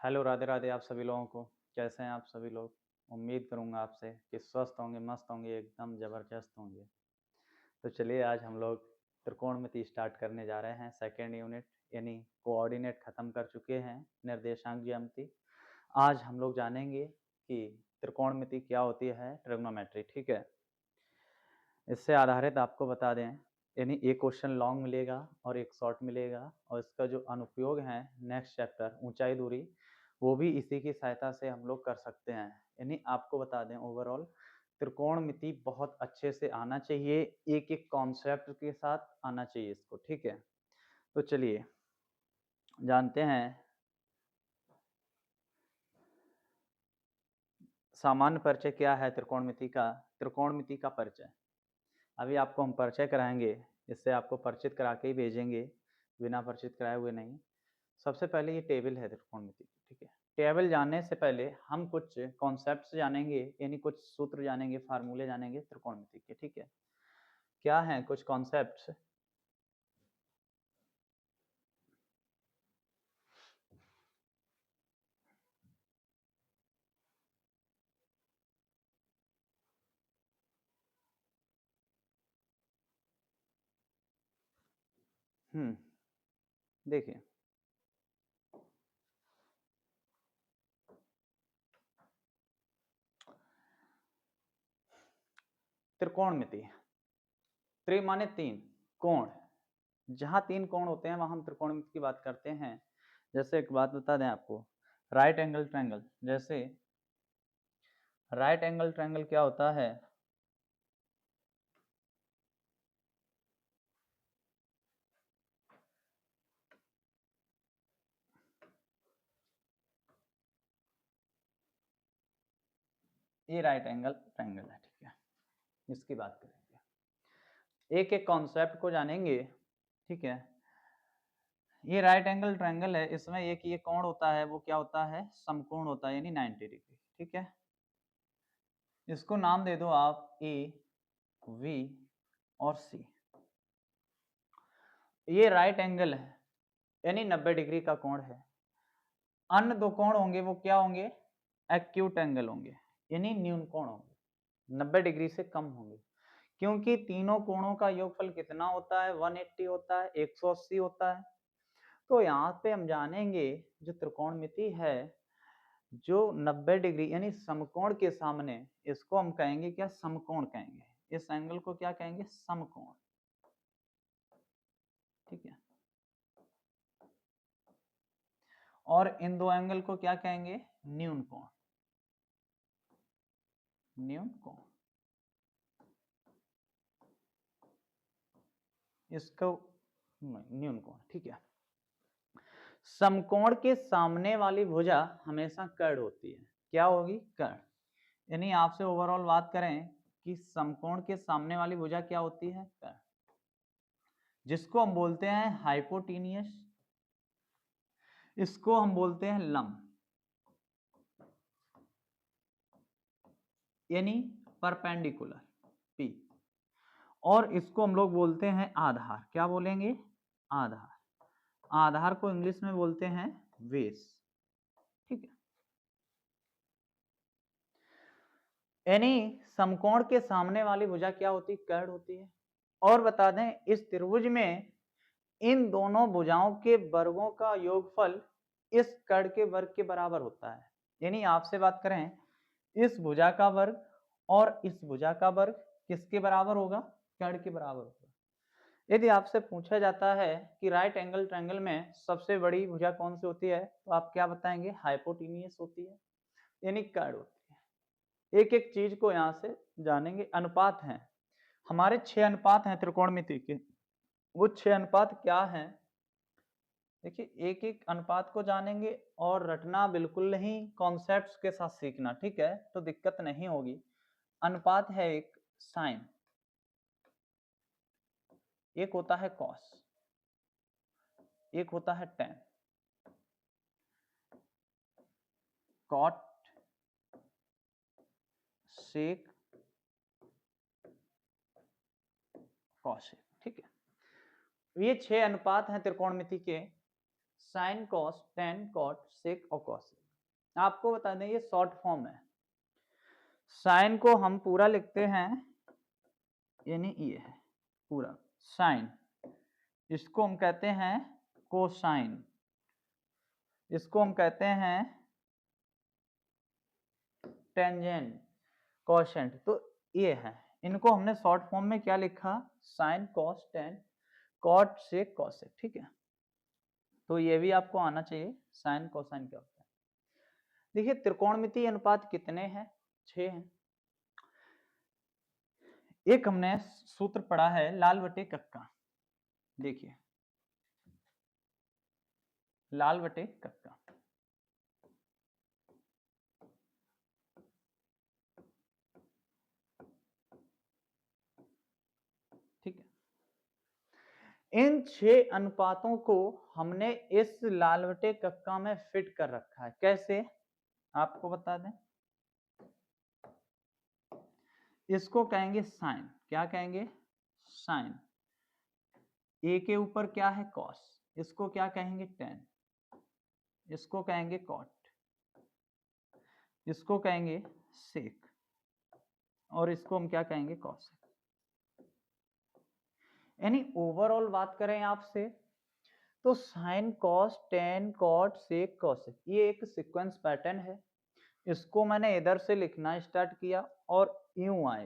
Hello, Radhe Radhe आप सभी लोगों को। कैसे हैं आप सभी लोग? उम्मीद करूँगा आपसे कि स्वस्थ होंगे, मस्त होंगे, एकदम ज़बरदस्त होंगे। तो चलिए आज हम लोग त्रिकोणमिति स्टार्ट करने जा रहे हैं। सेकंड यूनिट यानी कोऑर्डिनेट ख़त्म कर चुके हैं, निर्देशांक ज्यामिति। आज हम लोग जानेंगे कि त्रिकोणमिति क्या होती है, ट्रिग्नोमेट्री, ठीक है? इससे आधारित आपको बता दें, यानी एक क्वेश्चन लॉन्ग मिलेगा और एक शॉर्ट मिलेगा, और इसका जो अनुप्रयोग है नेक्स्ट चैप्टर ऊंचाई दूरी, वो भी इसी की सहायता से हम लोग कर सकते हैं। यानी आपको बता दें ओवरऑल त्रिकोणमिति बहुत अच्छे से आना चाहिए, एक एक कॉन्सेप्ट के साथ आना चाहिए इसको, ठीक है? तो चलिए जानते हैं सामान्य परिचय क्या है त्रिकोणमिति का। त्रिकोणमिति का परिचय अभी आपको हम परिचय कराएंगे, इससे आपको परिचित करा के ही भेजेंगे, बिना परिचित कराए हुए नहीं। सबसे पहले ये टेबल है त्रिकोणमिति की, ठीक है? टेबल जानने से पहले हम कुछ कॉन्सेप्ट्स जानेंगे, यानी कुछ सूत्र जानेंगे, फार्मूले जानेंगे त्रिकोणमिति के, ठीक है? क्या है कुछ कॉन्सेप्ट्स? देखिए, त्रिकोणमिति, त्रि माने तीन, कोण, जहां तीन कोण होते हैं वहां हम त्रिकोणमिति की बात करते हैं। जैसे एक बात बता दें आपको, राइट एंगल ट्रायंगल, जैसे राइट एंगल ट्रायंगल क्या होता है? ये राइट एंगल ट्रायंगल है, ठीक है? इसकी बात करेंगे, एक एक कॉन्सेप्ट को जानेंगे, ठीक है? ये राइट एंगल ट्रायंगल है, इसमें एक ये कोण होता है, वो क्या होता है? समकोण होता है, यानी 90 डिग्री, ठीक है? इसको नाम दे दो आप ए, वी और सी। ये राइट एंगल है, यानी 90 डिग्री का कोण है। अन्य दो कोण होंगे वो क्या होंगे? एक्यूट एंगल होंगे, यानी न्यून कोण होंगे, 90 डिग्री से कम होंगे। क्योंकि तीनों कोणों का योगफल कितना होता है? 180 होता है, 180 होता है। तो यहाँ पे हम जानेंगे जो त्रिकोणमिति है, जो 90 डिग्री यानी समकोण के सामने, इसको हम कहेंगे क्या? समकोण कहेंगे। इस एंगल को क्या कहेंगे? समकोण, ठीक है? और इन दो एंगल को क्या कहेंगे? न्यून कोण, न्यून कोण। इसको न्यून कोण, ठीक है? समकोण के सामने वाली भुजा हमेशा कर्ड होती है। क्या होगी? कर्ड। यानी आपसे ओवरऑल बात करें कि समकोण के सामने वाली भुजा क्या होती है? कर्ड, जिसको हम बोलते हैं हाइपोटेनियस, इसको हम बोलते हैं लंब, यानी परपेंडिकुलर, पी। और इसको हम लोग बोलते हैं आधार। क्या बोलेंगे? आधार। आधार को इंग्लिश में बोलते हैं बेस, ठीक है? यानी समकोण के सामने वाली भुजा क्या होती? कर्ड होती है। और बता दें, इस त्रिभुज में इन दोनों भुजाओं के वर्गों का योगफल इस कर्ड के वर्ग के बराबर होता है। यानी आपसे बात करें, इस भुजा का वर्ग और इस भुजा का वर्ग किसके बराबर होगा? कर्ड के बराबर होगा। यदि आपसे पूछा जाता है कि राइट एंगल ट्रायंगल में सबसे बड़ी भुजा कौन सी होती है, तो आप क्या बताएंगे? हाइपोटेनियस होती है, यानी कर्ड होती है। एक एक चीज को यहां से जानेंगे। अनुपात हैं हमारे, 6 अनुपात हैं त्रिकोणमिति के। वो 6 अनुपात क्या हैं? देखिए, एक एक अनुपात को जानेंगे और रटना बिल्कुल नहीं, कॉन्सेप्ट्स के साथ सीखना, ठीक है? तो दिक्कत नहीं होगी। अनुपात है एक साइन, एक होता है कॉस, एक होता है टेन, कॉट, सेक, कॉसेक, ठीक है? ये 6 अनुपात हैं त्रिकोणमिति के। Sine cos tan cot sec और कॉसेक। आपको बता दें ये शॉर्ट फॉर्म है। साइन को हम पूरा लिखते हैं, यानी ये है पूरा साइन, इसको हम कहते हैं कोसाइन, इसको हम कहते हैं टेंजेंट, कोशेंट। तो ये है, इनको हमने शॉर्ट फॉर्म में क्या लिखा, sine cos tan cot sec cosec, ठीक है। तो ये भी आपको आना चाहिए, साइन कोसाइन क्या होता है। देखिए त्रिकोणमितीय अनुपात कितने हैं, 6 हैं। एक हमने सूत्र पढ़ा है लाल बटे कक्का, देखिए लाल बटे कक्का, ठीक है। इन 6 अनुपातों को हमने इस लाल बटे कक्का में फिट कर रखा है। कैसे, आपको बता दें, इसको कहेंगे साइन, क्या कहेंगे, साइन। ए के ऊपर क्या है, कॉस, इसको क्या कहेंगे, टेन, इसको कहेंगे कॉट, इसको कहेंगे सेक, और इसको हम क्या कहेंगे, कॉसेक। यानी ओवरऑल बात करें आपसे तो sine cos tan cot sec cosec ये एक सीक्वेंस पैटर्न है। इसको मैंने इधर से लिखना स्टार्ट किया और यूं आए,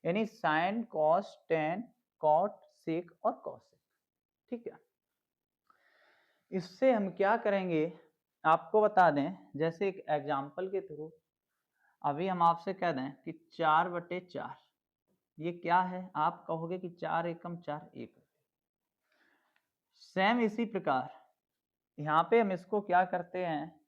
यानी sine cos tan cot sec और कॉसेक, ठीक है। इससे हम क्या करेंगे आपको बता दें, जैसे एक एग्जांपल के थ्रू अभी हम आपसे कह दें कि 4/4 ये क्या है, आप कहोगे कि 4 एकम 4 एक। सेम इसी प्रकार यहाँ पे हम इसको क्या करते हैं,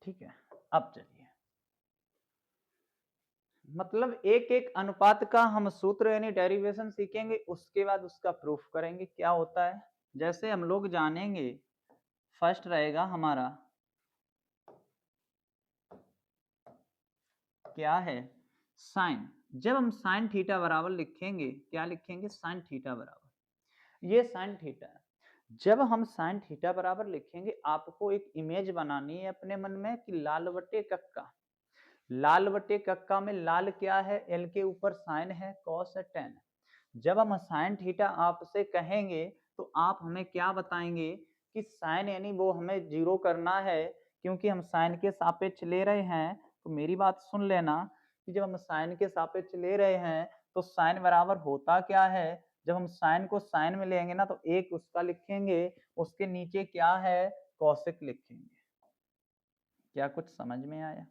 ठीक है। अब चलिए, मतलब एक एक अनुपात का हम सूत्र यानी डेरिवेशन सीखेंगे, उसके बाद उसका प्रूफ करेंगे क्या होता है। जैसे हम लोग जानेंगे, फर्स्ट रहेगा हमारा क्या है, साइन। जब हम साइन थीटा बराबर लिखेंगे, क्या लिखेंगे, साइन थीटा बराबर, ये साइन थीटा है। जब हम साइन थीटा बराबर लिखेंगे, आपको एक इमेज बनानी है अपने मन में कि लाल बटे कक्का, लाल बटे कक्का में लाल क्या है, एल के ऊपर साइन है, कॉस है, टेन है। जब हम साइन थीटा आपसे कहेंगे तो आप हमें क्या बताएंगे कि साइन यानी वो हमें जीरो करना है, क्योंकि हम साइन के सापेक्ष ले रहे हैं। तो मेरी बात सुन लेना कि जब हम साइन के सापेक्ष ले रहे हैं तो साइन बराबर होता क्या है, जब हम साइन को साइन में लेंगे ना तो एक उसका लिखेंगे, उसके नीचे क्या है, कॉसेक लिखेंगे। क्या कुछ समझ में आया?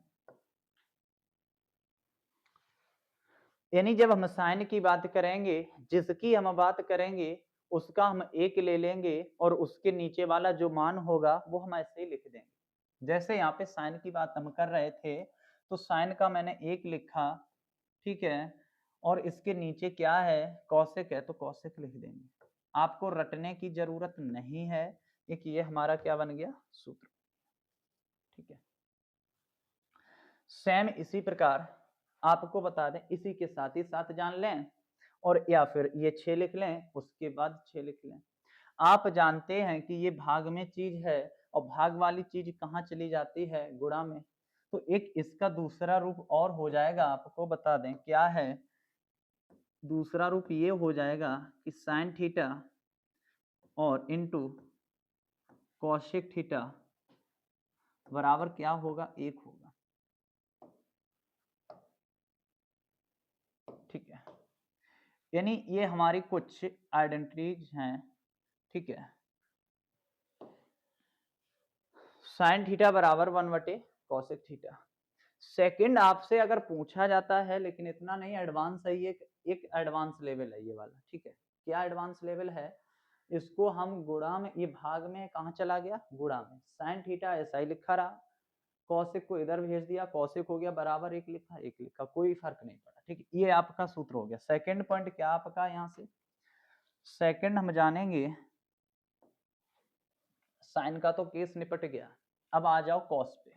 यानी जब हम साइन की बात करेंगे, जिसकी हम बात करेंगे उसका हम एक ले लेंगे और उसके नीचे वाला जो मान होगा वो हम ऐसे ही लिख देंगे। जैसे यहाँ पे साइन की बात हम कर रहे थे तो साइन का मैंने एक लिखा, ठीक है, और इसके नीचे क्या है, कॉसेक है, तो कॉसेक लिख देंगे। आपको रटने की जरूरत नहीं है, एक ये हमारा क्या बन गया, सूत्र, ठीक है। सेम इसी प्रकार आपको बता दें, इसी के साथ ही साथ जान लें, और या फिर ये 6 लिख लें, उसके बाद 6 लिख लें। आप जानते हैं कि ये भाग में चीज है और भाग वाली चीज कहाँ चली जाती है, गुणा में। तो एक इसका दूसरा रूप और हो जाएगा, आपको बता दें क्या है, दूसरा रूप ये हो जाएगा कि साइन थीटा और इनटू कॉसेक थीटा बराबर क्या होगा, 1 होगा, ठीक है। यानी ये हमारी कुछ आइडेंटिटीज हैं, ठीक है। साइन थीटा बराबर 1/कॉसेक थीटा। सेकंड आपसे अगर पूछा जाता है, लेकिन इतना नहीं एडवांस है, ये एक एडवांस लेवल है ये वाला, ठीक है। क्या एडवांस लेवल है, इसको हम गुणा में, ये भाग में कहाँ चला गया, गुणा में, साइन थीटा ऐसा ही लिखा रहा, कॉसेक को इधर भेज दिया, कॉसेक हो गया बराबर 1 लिखा, 1 लिखा, कोई फर्क नहीं पड़ा, ठीक है। ये आपका सूत्र हो गया। सेकंड पॉइंट क्या आपका, यहाँ से सेकंड हम जानेंगे, साइन का तो केस निपट गया, अब आ जाओ कॉस पे।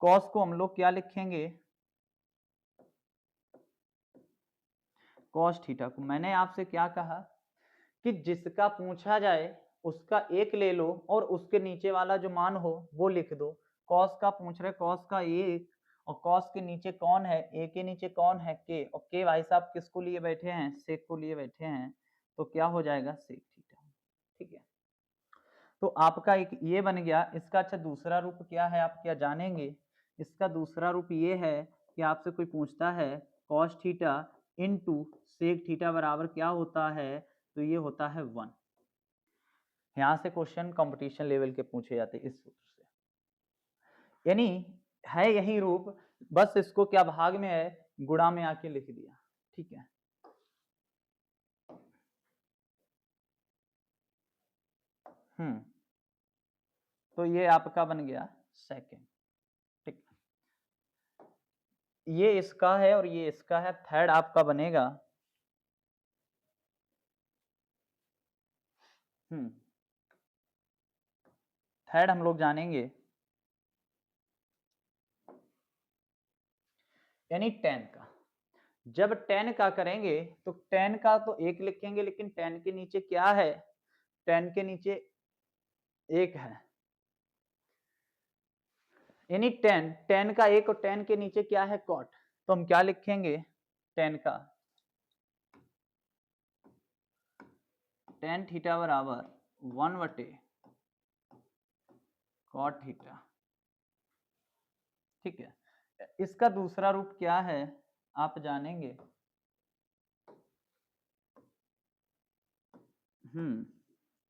कॉस को हम लोग क्या लिखेंगे, कॉस थीटा को। मैंने आपसे क्या कहा कि जिसका पूछा जाए उसका एक ले लो और उसके नीचे वाला जो मान हो वो लिख दो। कॉस का पूछ रहे, कॉस का एक, और कॉस के नीचे कौन है, ए के नीचे कौन है, के, और के भाई साहब किसको लिए बैठे हैं, सेक को लिए बैठे हैं, तो क्या हो जाएगा, सेक थीटा। ठीक है, तो आपका एक ये बन गया। इसका अच्छा दूसरा रूप क्या है आप क्या जानेंगे, इसका दूसरा रूप ये है कि आपसे कोई पूछता है cos theta into sec theta बराबर क्या होता है, तो ये होता है 1। यहाँ से क्वेश्चन कंपटीशन लेवल के पूछे जाते इस सूत्र से, यानी है यही रूप, बस इसको क्या भाग में है, गुणा में आके लिख दिया। ठीक है, तो ये आपका बन गया सेकंड। ठीक, ये इसका है और ये इसका है, थर्ड आपका बनेगा थर्ड हम लोग जानेंगे, यानी 10 का। जब 10 का करेंगे तो 10 का तो एक लिखेंगे, लेकिन 10 के नीचे क्या है, 10 के नीचे एक है, यानी 10 का एक और 10 के नीचे क्या है, कॉट। तो हम क्या लिखेंगे, 10 का tan थीटा बराबर 1/cot थीटा। ठीक है, इसका दूसरा रूप क्या है आप जानेंगे,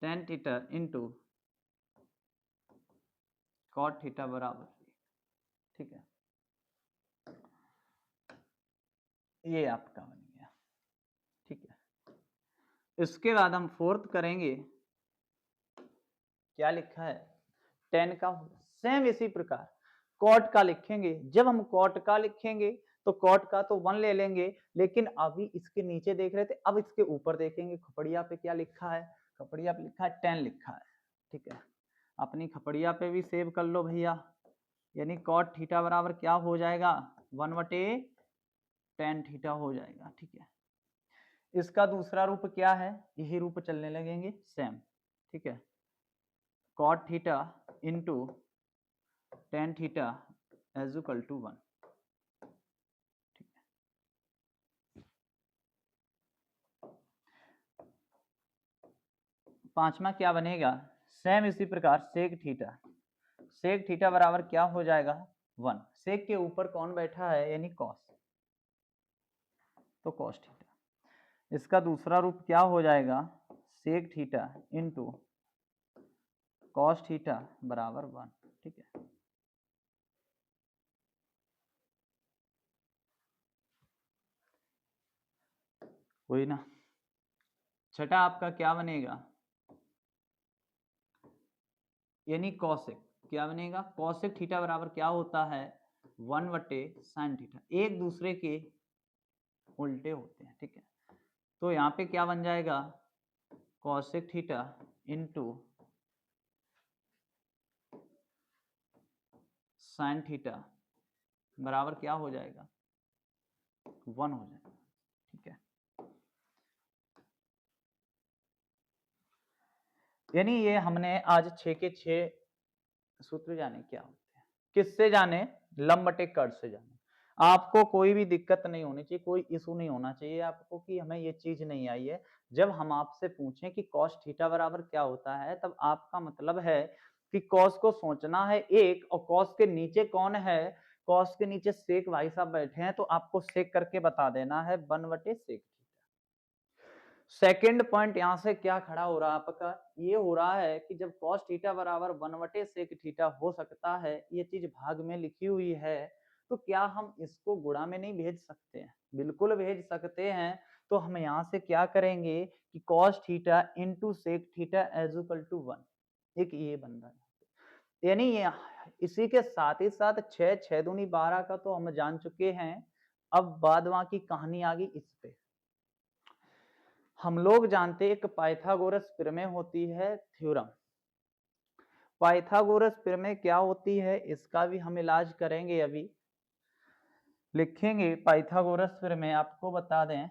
tan theta into cot theta बराबर, ठीक है, ये आपका बन गया। ठीक है, इसके बाद हम फोर्थ करेंगे, क्या लिखा है, 10 का, सेम इसी प्रकार कॉट का लिखेंगे। जब हम कॉट का लिखेंगे तो कॉट का तो 1 ले लेंगे, लेकिन अभी इसके नीचे देख रहे थे, अब इसके ऊपर देखेंगे खपड़िया पे क्या लिखा है, खपड़िया पे लिखा है 10 लिखा है। ठीक है, अपनी खपड़िया पे भी सेव कर लो भैया, यानी कॉट थीटा बराबर क्या हो जाएगा, 1/tan थीटा हो जाएगा। ठीक है, इसका दूसरा रूप क्या है, यही रूप चलने लगेंगे सेम। ठीक है, cot theta into tan theta is equal to 1। पांचवा क्या बनेगा, सेम इसी प्रकार सेक थीटा बराबर क्या हो जाएगा, 1। सेक के ऊपर कौन बैठा है, यानी कॉस, तो कॉस थीटा। इसका दूसरा रूप क्या हो जाएगा, sec theta into cos theta बराबर 1। ठीक है, वही ना। छठा आपका क्या बनेगा, यानी कॉसेक, क्या बनेगा, कॉसेक थीटा बराबर क्या होता है, 1/sin थीटा, एक दूसरे के उल्टे होते हैं। ठीक है, तो यहाँ पे क्या बन जाएगा, cosec theta into sine theta बराबर क्या हो जाएगा, 1 हो जाएगा। ठीक है, यानी ये हमने आज 6 के 6 सूत्र जाने क्या होते हैं, किससे जाने, लंब बटे कट से जाने। आपको कोई भी दिक्कत नहीं होनी चाहिए, कोई इशू नहीं होना चाहिए आपको कि हमें ये चीज नहीं आई है। जब हम आपसे पूछें कि कॉस थीटा बराबर क्या होता है, तब आपका मतलब है कि कॉस को सोचना है एक, और कॉस के नीचे कौन है, कॉस के नीचे सेक भाई साहब बैठे हैं, तो आपको सेक करके बता देना है 1/सेक। सेकेंड पॉइंट यहाँ से क्या खड़ा हो रहा है आपका, ये हो रहा है कि जब cos थीटा बराबर 1/sec थीटा हो सकता है, ये चीज भाग में लिखी हुई है, तो क्या हम इसको गुणा में नहीं भेज सकते हैं, बिल्कुल भेज सकते हैं। तो हम यहाँ से क्या करेंगे कि cos theta into sec theta is equal to 1, एक ये बन रहा है। यानी इसी के साथ ही साथ 6 6 दूनी 12 का तो हम जान चुके हैं, अब बाद बाकी कहानी आ गई इस पे। हम लोग जानते हैं एक पाइथागोरस प्रमेय होती है थ्योरम, पाइथागोरस प्रमेय क्या होती है इसका भी हम इलाज करेंगे, अभी लिखेंगे पाइथागोरस प्रमेय, आपको बता दें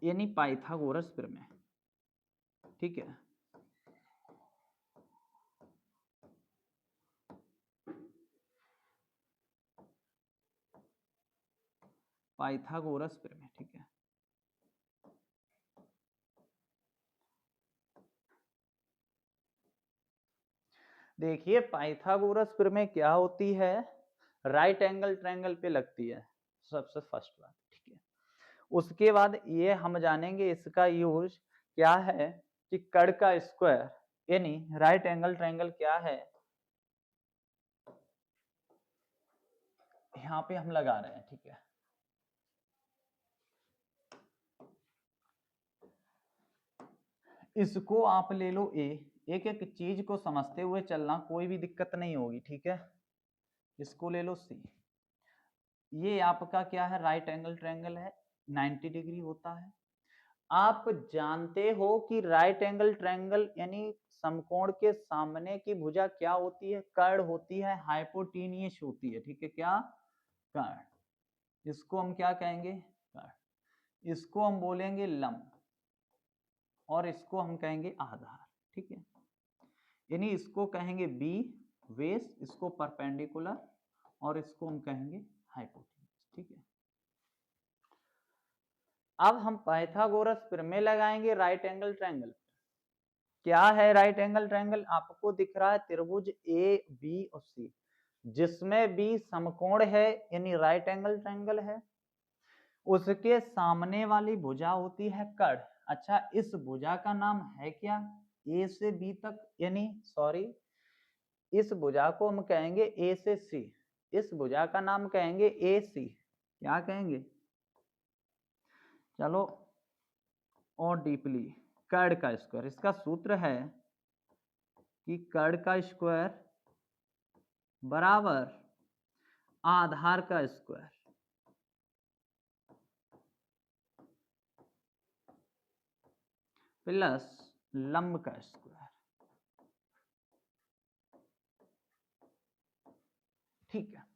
यानी पाइथागोरस प्रमेय, ठीक है। पाइथागोरस प्रमेय, ठीक है। देखिए पाइथागोरस प्रमेय क्या होती है, राइट एंगल ट्रायंगल पे लगती है, सबसे फर्स्ट बात, ठीक है। उसके बाद ये हम जानेंगे इसका यूज क्या है कि कड़ का स्क्वायर, यानी राइट एंगल ट्रायंगल क्या है, यहाँ पे हम लगा रहे हैं, ठीक है। इसको आप ले लो ए, एक एक चीज को समझते हुए चलना, कोई भी दिक्कत नहीं होगी, ठीक है। इसको ले लो सी, ये आपका क्या है, राइट एंगल ट्रायंगल है, 90 डिग्री होता है। आप जानते हो कि राइट एंगल ट्रायंगल यानी समकोण के सामने की भुजा क्या होती है, कर्ण होती है, हाइपोटेन्यूस होती है, ठीक है। क्या, कर्ण। इसको हम क्या कहेंगे, कर्ण। इसको हम बोलेंगे लंब, और इसको हम कहेंगे आधार, ठीक है। यानी इसको कहेंगे बी बेस, इसको परपेंडिकुलर, और इसको हम कहेंगे हाइपोटेन्यूस, ठीक है। अब हम पाइथागोरस प्रमेय लगाएंगे राइट एंगल ट्रायंगल। क्या है राइट एंगल ट्रायंगल, आपको दिख रहा है त्रिभुज ए बी और सी, जिसमें बी समकोण है यानी राइट एंगल ट्रायंगल है, उसके सामने वाली भुजा होती है कर्ण। अच्छा, इस भुजा का नाम है क्या, ए से बी तक, यानी सॉरी, इस भुजा को हम कहेंगे ए से सी, इस भुजा का नाम कहेंगे ए सी, क्या कहेंगे, चलो और डीपली, कर्ण का स्क्वायर, इसका सूत्र है कि कर्ण का स्क्वायर बराबर आधार का स्क्वायर प्लस लंब का स्क्वायर, ठीक है।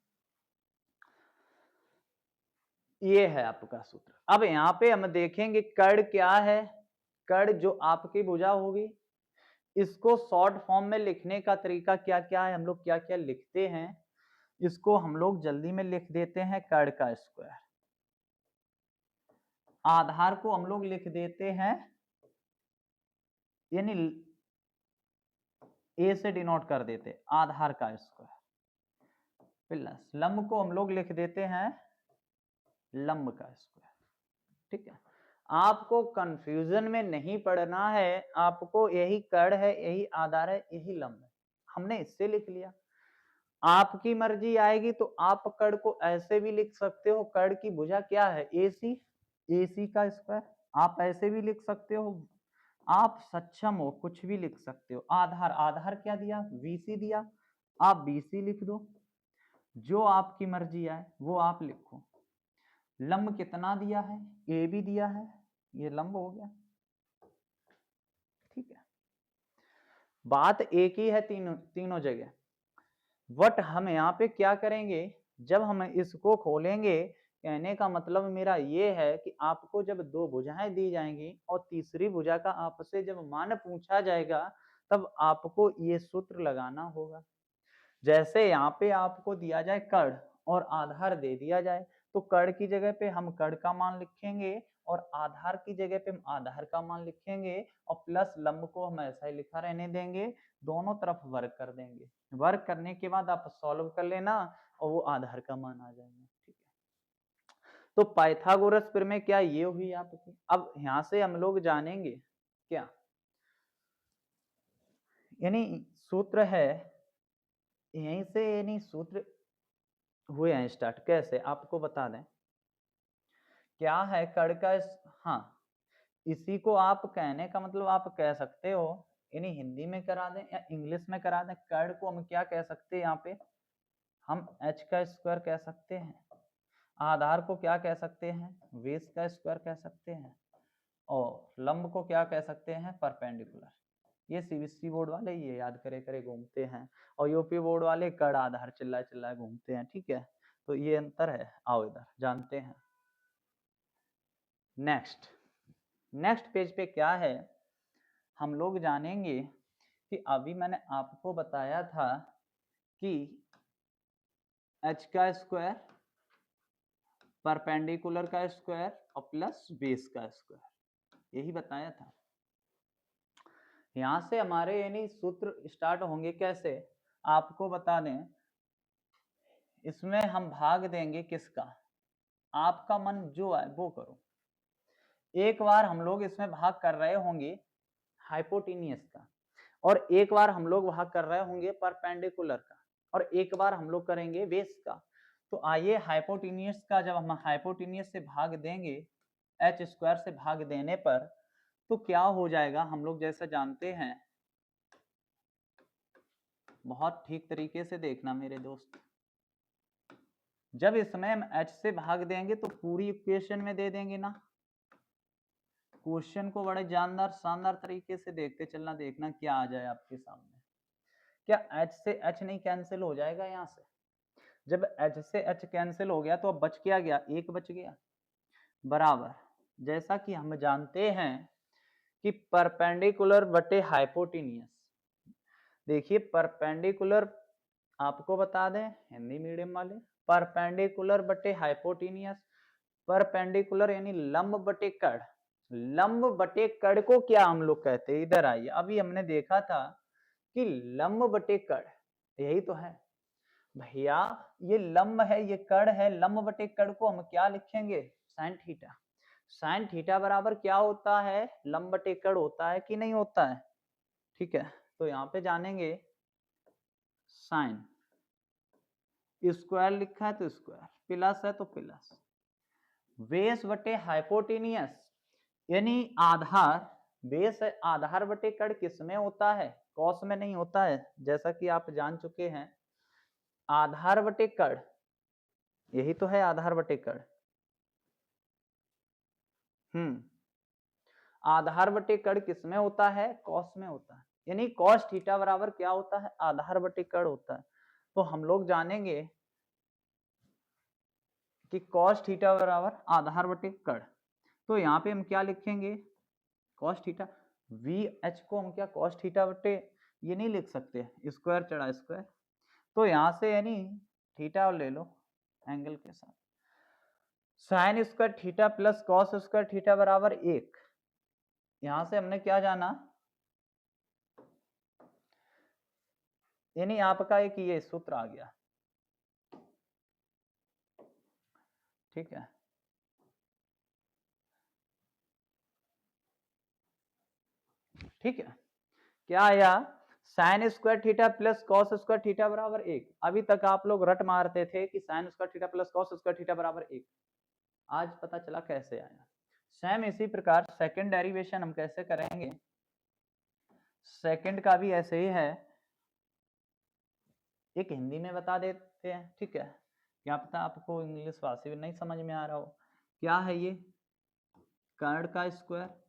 ये है आपका सूत्र। अब यहाँ पे हम देखेंगे कर्ण क्या है, कर्ण जो आपकी भुजा होगी, इसको शॉर्ट फॉर्म में लिखने का तरीका क्या क्या है, हम लोग क्या क्या लिखते हैं, इसको हम लोग जल्दी में लिख देते हैं कर्ण का स्क्वायर, आधार को हम लोग लिख देते हैं, यानी ए से डिनोट कर देते आधार का स्क्वायर, प्लस लंब को हम लोग लिख देते हैं लंब का स्क्वायर, ठीक है। आपको कंफ्यूजन में नहीं पड़ना है, आपको यही कर्ण है, यही आधार है, यही लंब है, हमने इससे लिख लिया। आपकी मर्जी आएगी तो आप कर्ण को ऐसे भी लिख सकते हो, कर्ण की भुजा क्या है ए सी, ए सी का स्क्वायर, आप ऐसे भी लिख सकते हो, आप सक्षम हो कुछ भी लिख सकते हो। आधार, आधार क्या दिया, बीसी दिया, आप बीसी लिख दो, जो आपकी मर्जी आए वो आप लिखो। लंब कितना दिया है, ए भी दिया है, ये लंब हो गया, ठीक है। बात एक ही है तीनों तीनों जगह, बट हम यहाँ पे क्या करेंगे, जब हम इसको खोलेंगे, कहने का मतलब मेरा ये है कि आपको जब दो भुजाएं दी जाएंगी और तीसरी भुजा का आपसे जब मान पूछा जाएगा, तब आपको ये सूत्र लगाना होगा। जैसे यहाँ पे आपको दिया जाए कर्ण और आधार दे दिया जाए, तो कर्ण की जगह पे हम कर्ण का मान लिखेंगे और आधार की जगह पे हम आधार का मान लिखेंगे, और प्लस लंब को हम ऐसा ही लिखा रहने देंगे, दोनों तरफ वर्क कर देंगे। वर्क करने के बाद आप सॉल्व कर लेना और वो आधार का मान आ जाएगा, ठीक है। तो पाइथागोरस प्रमेय क्या ये हुई आपकी। अब यहाँ से हम लोग जानेंगे क्या, यानी सूत्र है, यहीं से यानी सूत्र हुए हैं स्टार्ट, कैसे आपको बता दें, क्या है कर्ण का हाँ, इसी को आप कहने का मतलब आप कह सकते हो, यानी हिंदी में करा दें या इंग्लिश में करा दें, कर्ण को हम क्या कह सकते हैं यहाँ पे, हम h का स्क्वायर कह सकते हैं, आधार को क्या कह सकते हैं, बेस का स्क्वायर कह सकते हैं, और लंब को क्या कह सकते हैं, परपेंडिकुलर। ये सीबीएसई बोर्ड वाले ये याद करे करे घूमते हैं, और यूपी बोर्ड वाले कड़ आधार चिल्लाए चिल्लाए घूमते हैं। ठीक है, तो ये अंतर है, आओ इधर जानते हैं। नेक्स्ट पेज पे क्या है, हम लोग जानेंगे कि अभी मैंने आपको बताया था कि h का स्क्वायर, परपेंडिकुलर का स्क्वायर और प्लस बेस का स्क्वायर, यही बताया था। यहां से हमारे यानी सूत्र स्टार्ट होंगे कैसे, आपको बता दें, इसमें हम भाग देंगे किसका, आपका मन जो है वो करो। एक बार हम लोग इसमें भाग कर रहे होंगे हाइपोटेनियस का, और एक बार हम लोग भाग कर रहे होंगे परपेंडिकुलर का, और एक बार हम लोग करेंगे बेस का। तो आइए हाइपोटेनियस का जब हम हाइपोटेनियस से भाग देंगे, h स्क्वायर से भाग देने पर, तो क्या हो जाएगा, हम लोग जैसा जानते हैं, बहुत ठीक तरीके से देखना मेरे दोस्त, जब इसमें हम h से भाग देंगे तो पूरी इक्वेशन में दे देंगे ना। क्वेश्चन को बड़े जानदार शानदार तरीके से देखते चलना, देखना क्या आ जाए आपके सामने। क्या h से h नहीं कैंसिल हो जाएगा यहाँ से, जब h से h कैंसिल हो गया तो अब बच क्या गया, एक बच गया, बराबर, जैसा कि हम जानते हैं कि परपेंडिकुलर बटे हाइपोटेनियस। देखिए परपेंडिकुलर, आपको बता दें हिंदी मीडियम वाले, परपेंडिकुलर बटे हाइपोटेनियस, परपेंडिकुलर यानी लंब बटे कड़, लंब बटे कड़ को क्या हम लोग कहते हैं, इधर आइए, अभी हमने देखा था कि लंब बटे कड़, यही तो है भैया, ये लंब है ये कड़ है, लंब बटे कड़ को हम क्या लिखेंगे, साइन थीटा। साइन थीटा बराबर क्या होता है, लंब बटे कड़ होता है कि नहीं होता है। ठीक है, तो यहाँ पे जानेंगे साइन, स्क्वायर लिखा है तो स्क्वायर, प्लस है तो प्लस, बेस बटे हाइपोटेनियस यानी आधार, बेस है आधार बटे कड़ किसमें होता है, कॉस में नहीं होता है, जैसा कि आप जान चुके हैं। आधार बटे कड़, यही तो है आधार बटे कड़। आधार बटे कड़ किसमें होता है, कॉस में होता है, यानी कॉस थीटा बराबर क्या होता है, आधार बटे कड़ होता है। तो हम लोग जानेंगे कि कॉस थीटा बराबर आधार बटे कड़, तो यहाँ पे हम क्या लिखेंगे, कॉस थीटा, वी एच को हम क्या कॉस थीटा बटे ये नहीं लिख सकते, स्क्वायर चढ़ा स्क्वायर, तो यहाँ से यानी थीटा ले लो एंगल के साथ, sign square theta plus cos square theta बराबर 1। यहां से हमने क्या जाना, यानी आपका एक ये सूत्र आ गया। ठीक है, ठीक है, क्या आया, sign square theta plus cos square theta बराबर 1। अभी तक आप लोग रट मारते थे कि sine square theta plus cos square theta बराबर 1, आज पता चला कैसे आया। सेम इसी प्रकार सेकंड डेरिवेशन हम कैसे करेंगे, सेकंड का भी ऐसे ही है, एक हिंदी में बता देते हैं। ठीक है, क्या पता आपको इंग्लिश भाषा में नहीं समझ में आ रहा हो। क्या है ये, कर्ण का स्क्वायर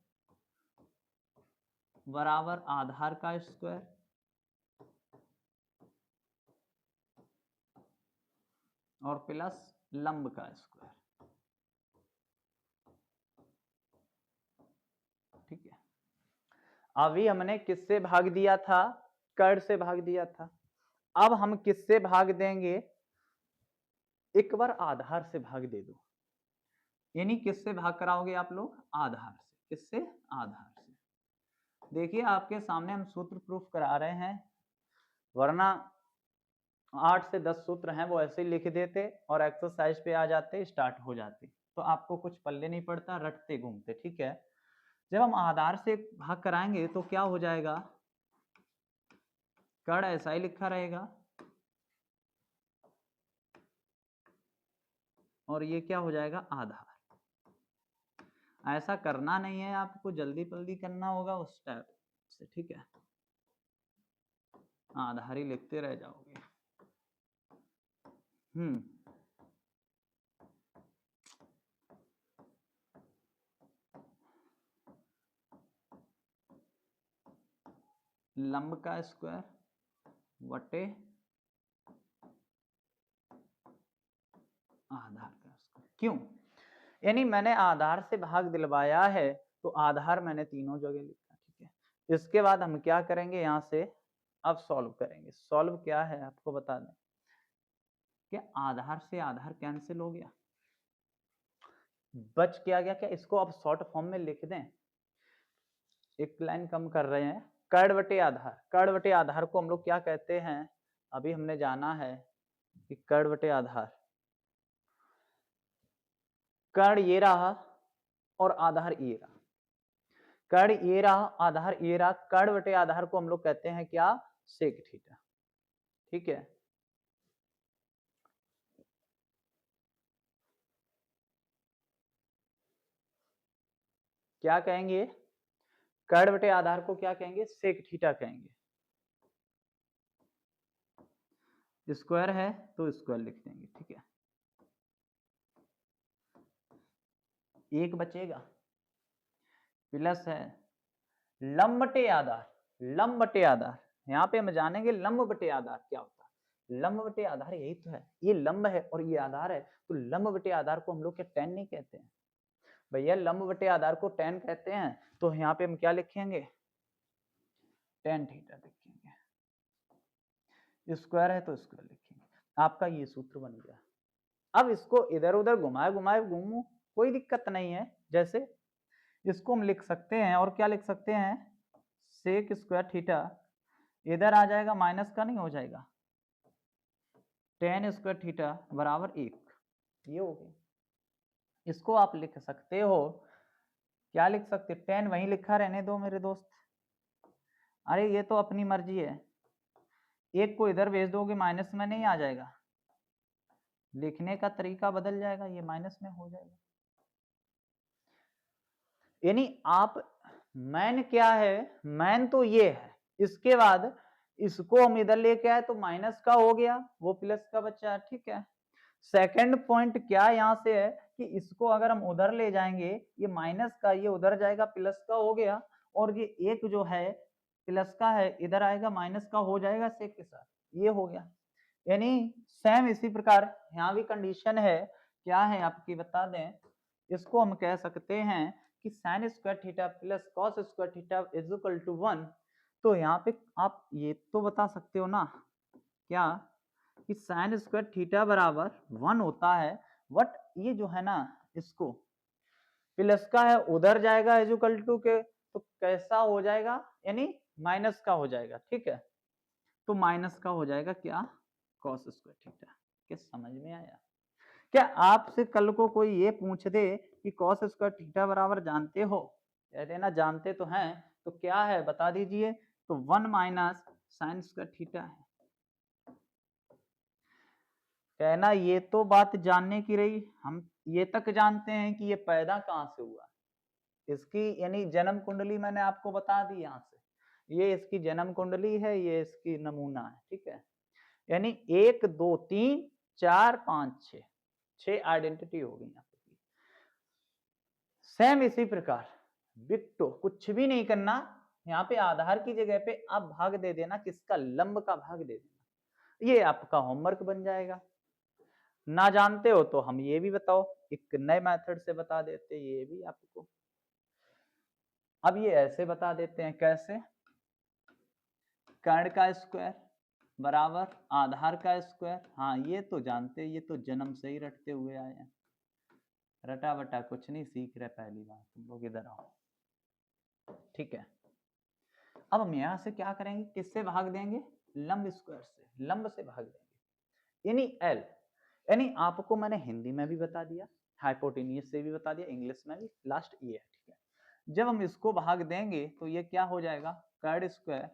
बराबर आधार का स्क्वायर और प्लस लंब का स्क्वायर। ठीक है, अभी हमने किससे भाग दिया था, कर्ण से भाग दिया था, अब हम किससे भाग देंगे, एक बार आधार से भाग दे दो, यानी किससे भाग कराओगे आप लोग, आधार से, किससे, आधार से। देखिए आपके सामने हम सूत्र प्रूफ करा रहे हैं, वरना 8 से 10 सूत्र हैं वो ऐसे ही लिख देते और एक्सरसाइज पे आ जाते, स्टार्ट हो जाती, तो आपको कुछ पल्ले नहीं पड़ता, रटते घूमते। ठीक है, जब हम आधार से भाग कराएंगे तो क्या हो जाएगा, कर्ण ऐसा ही लिखा रहेगा और ये क्या हो जाएगा, आधार। ऐसा करना नहीं है आपको, जल्दी जल्दी करना होगा उस टाइप से। ठीक है, आधार ही लिखते रह जाओगे। लंब का स्क्वायर बटे आधार का स्क्वायर। क्यों? यानी मैंने आधार से भाग दिलवाया है तो आधार मैंने तीनों जगह लिखा, ठीक है। इसके बाद हम क्या करेंगे, यहाँ से अब सॉल्व करेंगे। सॉल्व क्या है आपको बता दें कि आधार से आधार कैंसिल हो गया, बच क्या गया, क्या इसको अब शॉर्ट फॉर्म में लिख दें, एक लाइन कम कर रहे हैं। कर्ण बटे आधार, कर्ण बटे आधार को हम लोग क्या कहते हैं, अभी हमने जाना है कि कर्ण बटे आधार, कर्ण ये रहा और आधार ये रहा, कर्ण ये रहा आधार ये रहा, कर्ण बटे आधार को हम लोग कहते हैं क्या, सेक थीटा, ठीक है। क्या कहेंगे, कर्ण बटे आधार को क्या कहेंगे, सेक थीटा कहेंगे। स्क्वायर है तो स्क्वायर लिख देंगे, ठीक है। एक बचेगा प्लस है लंब बटे आधार, लंब बटे आधार, यहाँ पे हम जानेंगे लंब बटे आधार क्या होता है। लंब बटे आधार यही तो है, ये लंब है और ये आधार है, तो लंब बटे आधार को हम लोग क्या टेन नहीं कहते हैं भैया, लंब बटे आधार को टेन कहते हैं। तो यहाँ पे हम क्या लिखेंगे, टेन थीटा लिखेंगे, स्क्वायर है तो स्क्वायर लिखेंगे। आपका ये सूत्र बन गया। अब इसको इधर उधर घुमाए घुमाए घूमू कोई दिक्कत नहीं है, जैसे इसको हम लिख सकते हैं और क्या लिख सकते हैं, सेक स्क्वायर थीटा, इधर आ जाएगा माइनस का नहीं हो जाएगा, टेन स्क्वायर थीटा बराबर 1, ये हो गया। इसको आप लिख सकते हो, क्या लिख सकते, टेन वहीं लिखा रहने दो मेरे दोस्त, अरे ये तो अपनी मर्जी है, एक को इधर भेज दोगे माइनस में नहीं आ जाएगा, लिखने का तरीका बदल जाएगा, ये माइनस में हो जाएगा। यानी आप मैन क्या है, मैन तो ये है, इसके बाद इसको हम इधर लेके आए तो माइनस का हो गया, वो प्लस का बचा, ठीक है। सेकंड पॉइंट क्या यहाँ से है कि इसको अगर हम उधर ले जाएंगे, ये माइनस का ये उधर जाएगा प्लस का हो गया, और ये एक जो है प्लस का है इधर आएगा माइनस का हो जाएगा सेक के साथ, ये हो गया। यानी सेम इसी प्रकार यहाँ भी कंडीशन है, क्या है आपकी बता दें, इसको हम कह सकते हैं कि sine square theta plus cos square theta is equal to 1। तो यहाँ पे आप ये तो बता सकते हो ना क्या कि साइन स्क्वायर थीटा बराबर 1 होता है, बट ये जो है ना इसको प्लस का है उधर जाएगा इज इक्वल टू के, तो कैसा हो जाएगा, यानी माइनस का हो जाएगा, ठीक है। तो माइनस का हो जाएगा क्या, कॉस स्क्वायर थीटा। क्या समझ में आया? क्या आपसे कल को कोई ये पूछ दे कि कॉस स्क्वायर थीटा बराबर जानते हो, कह देना जानते तो हैं, तो क्या है बता दीजिए, तो 1 माइनस साइन स्क्वायर थीटा है। कहना ये तो बात जानने की रही, हम ये तक जानते हैं कि ये पैदा कहाँ से हुआ, इसकी यानी जन्म कुंडली मैंने आपको बता दी, यहाँ से ये इसकी जन्म कुंडली है, ये इसकी नमूना है, ठीक है। यानी 1 2 3 4 5 6, 6 आइडेंटिटी हो गई यहाँ पे। सेम इसी प्रकार बिट्टो कुछ भी नहीं करना, यहाँ पे आधार की जगह पे आप भाग दे देना, किसका, लंब का भाग दे देना, ये आपका होमवर्क बन जाएगा। ना जानते हो तो हम ये भी बताओ, एक नए मेथड से बता देते ये भी आपको। अब ये ऐसे बता देते हैं, कैसे, कर्ण का स्क्वायर बराबर आधार का स्क्वायर, हाँ ये तो जानते, ये तो जन्म से ही रटते हुए आए हैं, रटा बटा कुछ नहीं सीख रहे, पहली बार तुम लोग इधर आओ, ठीक है। अब हम यहां से क्या करेंगे, किससे भाग देंगे, लंब स्क्वायर से, लंब से भाग देंगे, यानी एल, यानी आपको मैंने हिंदी में भी बता दिया, हाइपोटेन्यूज से भी बता दिया, इंग्लिश में भी, लास्ट ये है, ठीक है। जब हम इसको भाग देंगे तो ये क्या हो जाएगा, कर्ण स्क्वायर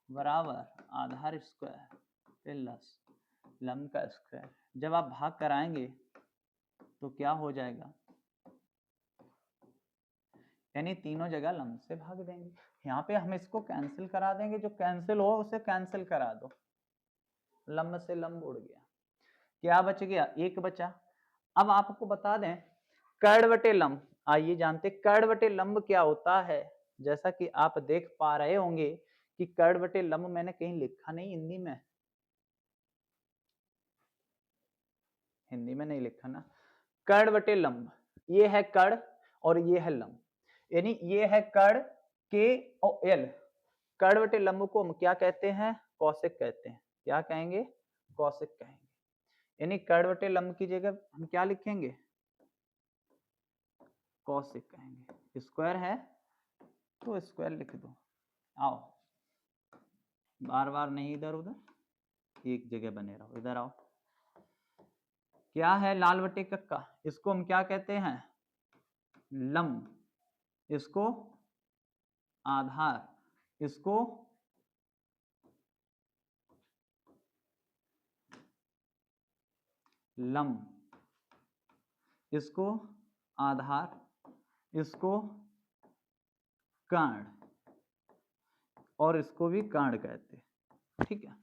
बराबर आधार स्क्वायर प्लस लंब का स्क्वायर, जब आप भाग कराएंगे तो क्या हो जाएगा, यानी तीनों जगह लंब से भाग देंगे। यहाँ पे हम इसको कैंसिल करा देंगे, जो कैंसिल हो उसे कैंसिल करा दो, लंब से लंब उड़ गया, क्या बच गया, एक बचा। अब आपको बता दें कर्ण बटे लंब, आइए जानते कर्ण बटे लंब क्या होता है। जैसा कि आप देख पा रहे होंगे कि कर्ण बटे लंब मैंने कहीं लिखा नहीं हिंदी में, हिंदी में नहीं लिखा ना। कर्ण बटे लंब, ये है कर्ण और ये है लंब, यानी ये है कर्ण के और एल। कर्ण बटे लंब को हम क्या कहते हैं, कौशिक कहते हैं। क्या कहेंगे, कौशिक कहेंगे। यानी कर्ण बटे लंब की जगह हम क्या लिखेंगे, कौशिक कहेंगे। स्क्वायर है तो स्क्वायर लिख दो। आओ, बार बार नहीं इधर उधर, एक जगह बने रहो। इधर आओ, क्या है लाल बटे कक्का, इसको हम क्या कहते हैं, लंब, इसको आधार, इसको लंब, इसको आधार, इसको कर्ण, और इसको भी कर्ण कहते हैं। ठीक है,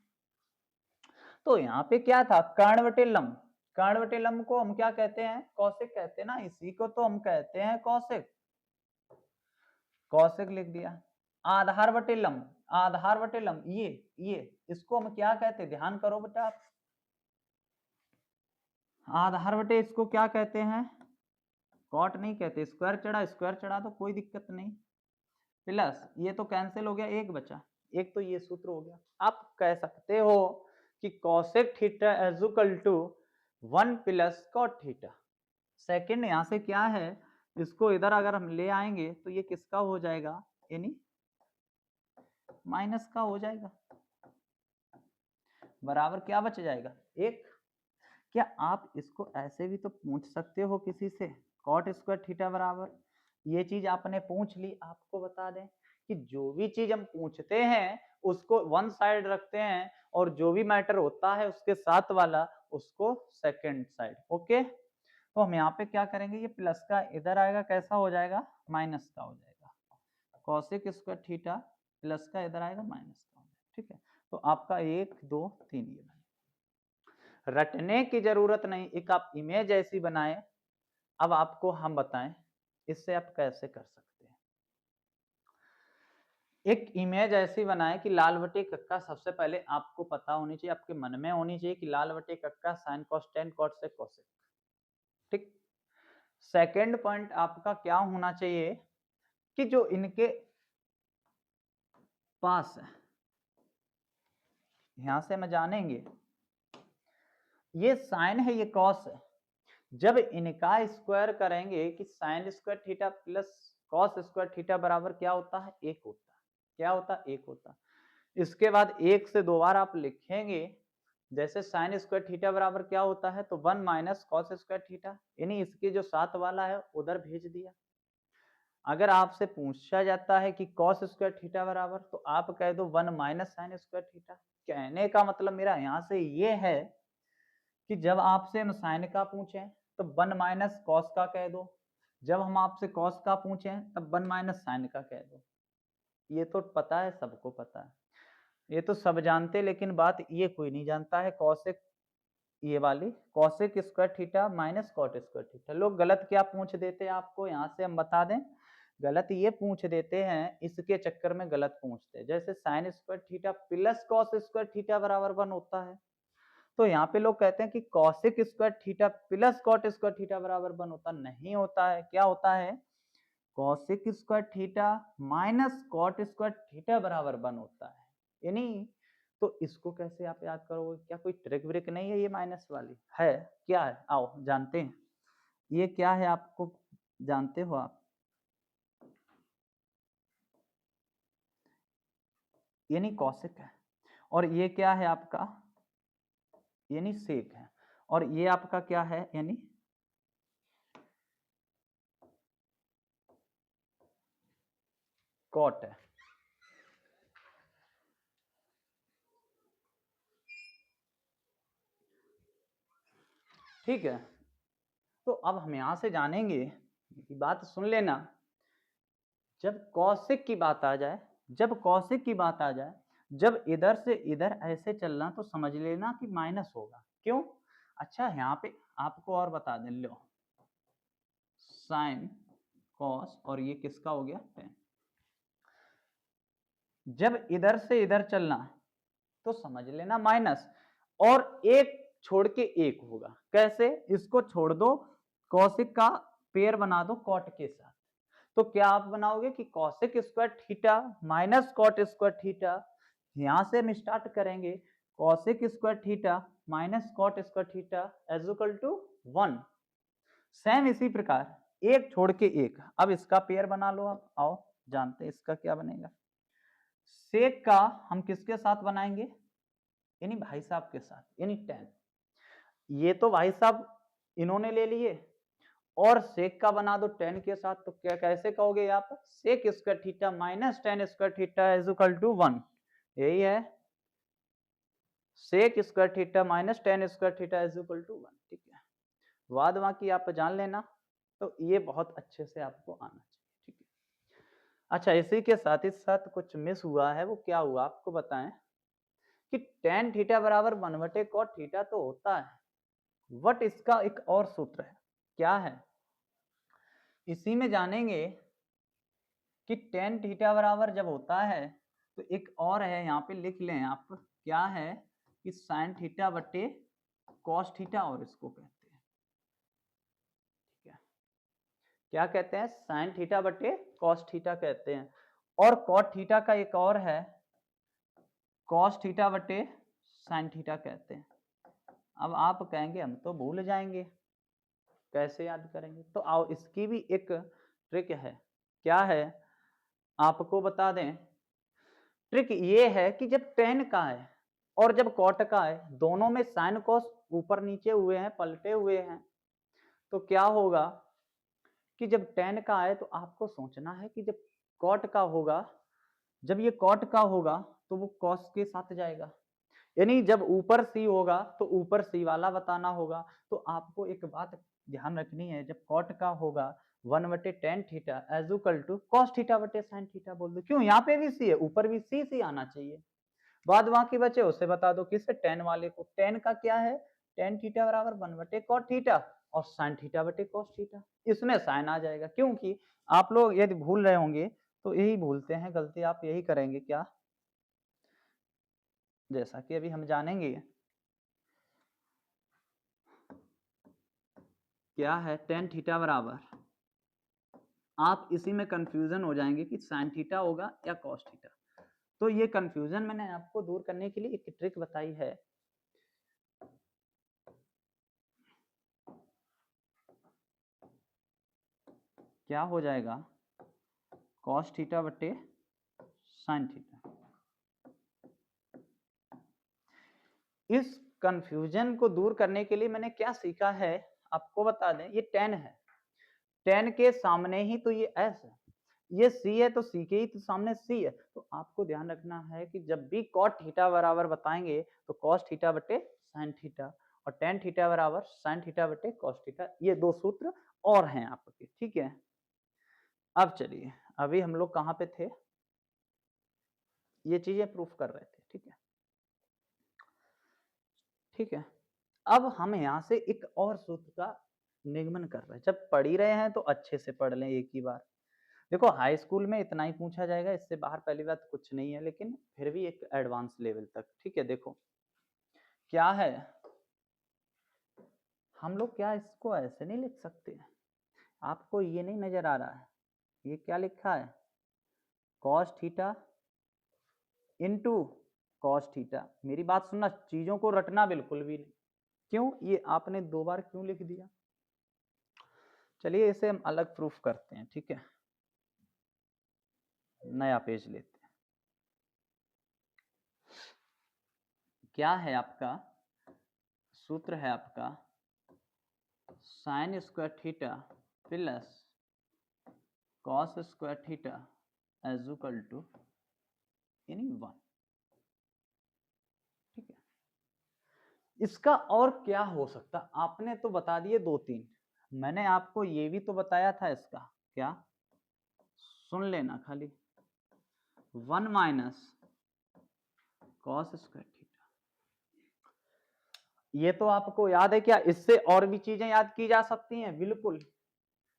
तो यहाँ पे क्या था, कर्ण बटे लंब। कर्ण बटे लंब को हम क्या कहते हैं, कौशिक कहते हैं ना, इसी को तो हम कहते हैं कौशिक। कौशिक लिख दिया। आधार बटे लंब, आधार बटे लंब, ये इसको हम क्या कहते हैं, ध्यान करो बेटा आप। आधार बटे इसको क्या कहते हैं, कॉट नहीं कहते, स्क्वायर चढ़ा, स्क्वायर चढ़ा तो कोई दिक्कत नहीं। प्लस ये तो कैंसिल हो गया, एक बचा, एक तो ये सूत्र हो गया। आप कह सकते हो कि cosec theta is equal to 1 plus cot theta. Second यहां से क्या है, इसको इधर अगर हम ले आएंगे तो ये किसका हो जाएगा, यानी माइनस का हो जाएगा, बराबर क्या बच जाएगा, एक। क्या आप इसको ऐसे भी तो पूछ सकते हो किसी से, कॉट स्क्वायर थीटा बराबर, ये चीज आपने पूछ ली। आपको बता दें कि जो भी चीज हम पूछते हैं उसको वन साइड रखते हैं, और जो भी मैटर होता है उसके साथ वाला उसको सेकंड साइड। ओके, तो हम यहाँ पे क्या करेंगे, ये प्लस का इधर आएगा, कैसा हो जाएगा, माइनस का हो जाएगा। कॉसेक स्क्वायर थीटा प्लस का इधर आएगा, माइनस का हो जाएगा। ठीक है, तो आपका 1 2 3 ये रटने की जरूरत नहीं, एक आप इमेज ऐसी बनाए। अब आपको हम बताएं इससे आप कैसे कर सकते हैं। एक इमेज ऐसी बनाए कि लाल बटे कक्का, सबसे पहले आपको पता होनी चाहिए, आपके मन में होनी चाहिए कि लाल बटे कक्का साइन कॉस टेन कॉट से कॉसेक। ठीक, सेकंड पॉइंट आपका क्या होना चाहिए कि जो इनके पास है, यहां से हम जानेंगे ये साइन है, ये कॉस है। जब इनका स्क्वायर करेंगे कि sine square theta plus cos square theta बराबर क्या होता है, एक होता है। क्या होता है, एक होता है। इसके बाद एक से दो बार आप लिखेंगे, जैसे साइन स्क्वायर थीटा बराबर क्या होता है, तो 1 माइनस कॉस स्क्वायर थीटा, यानी इसके जो साथ वाला है उधर भेज दिया। अगर आपसे पूछा जाता है कि कॉस स्क्वायर थीटा बराबर, तो आप कह दो 1 माइनस साइन स्क्वायर थीटा। कहने का मतलब मेरा यहां से ये है कि जब आपसे हम साइन का पूछें तो 1 माइनस कॉस का कह दो, जब हम आपसे कॉस का पूछें तब 1 माइनस साइन का कह दो। ये तो पता है, सबको पता है, ये तो सब जानते, लेकिन बात ये कोई नहीं जानता है, कॉसेक, ये वाली cosec square theta minus cot square theta. लोग गलत क्या पूछ देते हैं आपको, यहाँ से हम बता दें, गलत ये पूछ देते हैं, इसके चक्कर में गलत पूछते हैं। जैसे sign square theta plus cos square theta बराबर 1 होता है, तो यहाँ पे लोग कहते हैं कि cosec square theta plus cot square theta बराबर 1 होता, नहीं होता है। क्या होता है, cosec square theta minus cot square theta बराबर 1 होता है। यानी तो इसको कैसे आप याद करोगे, क्या कोई ट्रिक ब्रिक नहीं है, ये माइनस वाली है, क्या है, आओ जानते हैं। ये क्या है, आपको जानते हो आप, यानी कॉसिक है, और ये क्या है आपका, यानी सेक है, और ये आपका क्या है, यानी कॉट है। ठीक है, तो अब हम यहां से जानेंगे, बात सुन लेना, जब कौशिक की बात आ जाए, जब कौशिक की बात आ जाए, जब इधर से इधर ऐसे चलना तो समझ लेना कि माइनस होगा। क्यों, अच्छा यहाँ पे आपको और बता दें, लो साइन कॉस और ये किसका हो गया, टेन। जब इधर से इधर चलना तो समझ लेना माइनस, और एक छोड़ के एक होगा। कैसे? इसको छोड़ दो, कौशिक का पेयर बना दो कॉट के साथ, तो क्या आप बनाओगे कि cosec square theta minus cot square theta. यहां से हम स्टार्ट करेंगे, cosec square theta minus cot square theta is equal to 1। Same इसी प्रकार एक छोड़ के एक, अब इसका पेयर बना लो आप, आओ जानते हैं इसका क्या बनेगा। सेक का हम किसके साथ बनाएंगे, यानी भाई साहब के साथ, यानी टेन। ये तो भाई साहब इन्होंने ले लिए, और सेक का बना दो टेन के साथ, तो क्या कैसे कहोगे आप, sec square theta minus tan square theta is equal to 1। यही है, sec square theta minus tan square theta is equal to 1। ठीक है, बाद बाकी आप जान लेना, तो ये बहुत अच्छे से आपको आना चाहिए। ठीक है, अच्छा इसी के साथ ही साथ कुछ मिस हुआ है, वो क्या हुआ आपको बताएं कि टेन थीटा बराबर 1/cot कॉट थीटा तो होता है, बट इसका एक और सूत्र है। क्या है, इसी में जानेंगे कि टेन थीटा बराबर जब होता है तो एक और है, यहाँ पे लिख लें आप, क्या है कि साइन थीटा बटे कॉस थीटा, और इसको कहते हैं, ठीक है, क्या कहते हैं, साइन थीटा बटे कॉस थीटा कहते हैं। और कॉट थीटा का एक और है, कॉस थीटा बटे साइन थीटा कहते हैं। अब आप कहेंगे हम तो भूल जाएंगे, कैसे याद करेंगे, तो आओ इसकी भी एक ट्रिक है। क्या है आपको बता दें, ट्रिक ये है कि जब टेन का है और जब कॉट का है, दोनों में साइन कॉस ऊपर नीचे हुए हैं, पलटे हुए हैं, तो क्या होगा कि जब टेन का आए तो आपको सोचना है कि जब कॉट का होगा, जब ये कॉट का होगा तो वो कॉस के साथ जाएगा, यानी जब ऊपर सी होगा तो ऊपर सी वाला बताना होगा। तो आपको एक बात ध्यान रखनी है, जब कॉट का होगा 1/tan theta is equal to cos theta बटे साइन थीटा बोल दो। क्यों, यहाँ पे भी सी है, ऊपर भी सी आना चाहिए। बाद बाकी बचे उसे बता दो, किससे, टेन वाले को। टेन का क्या है, टेन थीटा बराबर 1/cot थीटा और साइन थीटा बटे कॉस थीटा, इसमें साइन आ जाएगा। क्योंकि आप लोग यदि भूल रहे होंगे तो यही भूलते हैं, गलती आप यही करेंगे, क्या, जैसा कि अभी हम जानेंगे क्या है टेन थीटा बराबर, आप इसी में कंफ्यूजन हो जाएंगे कि साइन थीटा होगा या कॉस थीटा। तो ये कंफ्यूजन मैंने आपको दूर करने के लिए एक ट्रिक बताई है। क्या हो जाएगा, कॉस थीटा बटे साइन थीटा। इस कंफ्यूजन को दूर करने के लिए मैंने क्या सीखा है आपको बता दें, ये टेन है, टेन के सामने ही तो ये एस है, ये सी है तो सी के ही तो सामने सी है। तो आपको ध्यान रखना है कि जब भी कॉट थीटा बराबर बताएंगे तो कॉस थीटा बटे साइन थीटा, और टेन थीटा बराबर साइन थीटा बटे कॉस थीटा, ये दो सूत्र और हैं आपके। ठीक है, अब चलिए, अभी हम लोग कहाँ पे थे, ये चीजें प्रूफ कर रहे थे। ठीक है, ठीक है, अब हम यहाँ से एक और सूत्र का निगमन कर रहे हैं। जब पढ़ ही रहे हैं तो अच्छे से पढ़ लें एक ही बार। देखो हाई स्कूल में इतना ही पूछा जाएगा, इससे बाहर पहली बात कुछ नहीं है, लेकिन फिर भी एक एडवांस लेवल तक। ठीक है, देखो क्या है, हम लोग क्या इसको ऐसे नहीं लिख सकते, आपको ये नहीं नजर आ रहा है, ये क्या लिखा है, cos theta into cos theta. मेरी बात सुनना, चीजों को रटना बिल्कुल भी नहीं। क्यों, ये आपने दो बार क्यों लिख दिया, चलिए इसे हम अलग प्रूफ करते हैं। ठीक है, नया पेज लेते हैं। क्या है आपका सूत्र, है आपका sine square theta plus cos square theta is equal to यानी 1। ठीक है, इसका और क्या हो सकता, आपने तो बता दिए दो तीन, मैंने आपको ये भी तो बताया था इसका, क्या, सुन लेना खाली, 1 - कॉस स्क्वायर थीटा। ये तो आपको याद है क्या? इससे और भी चीजें याद की जा सकती हैं, बिल्कुल।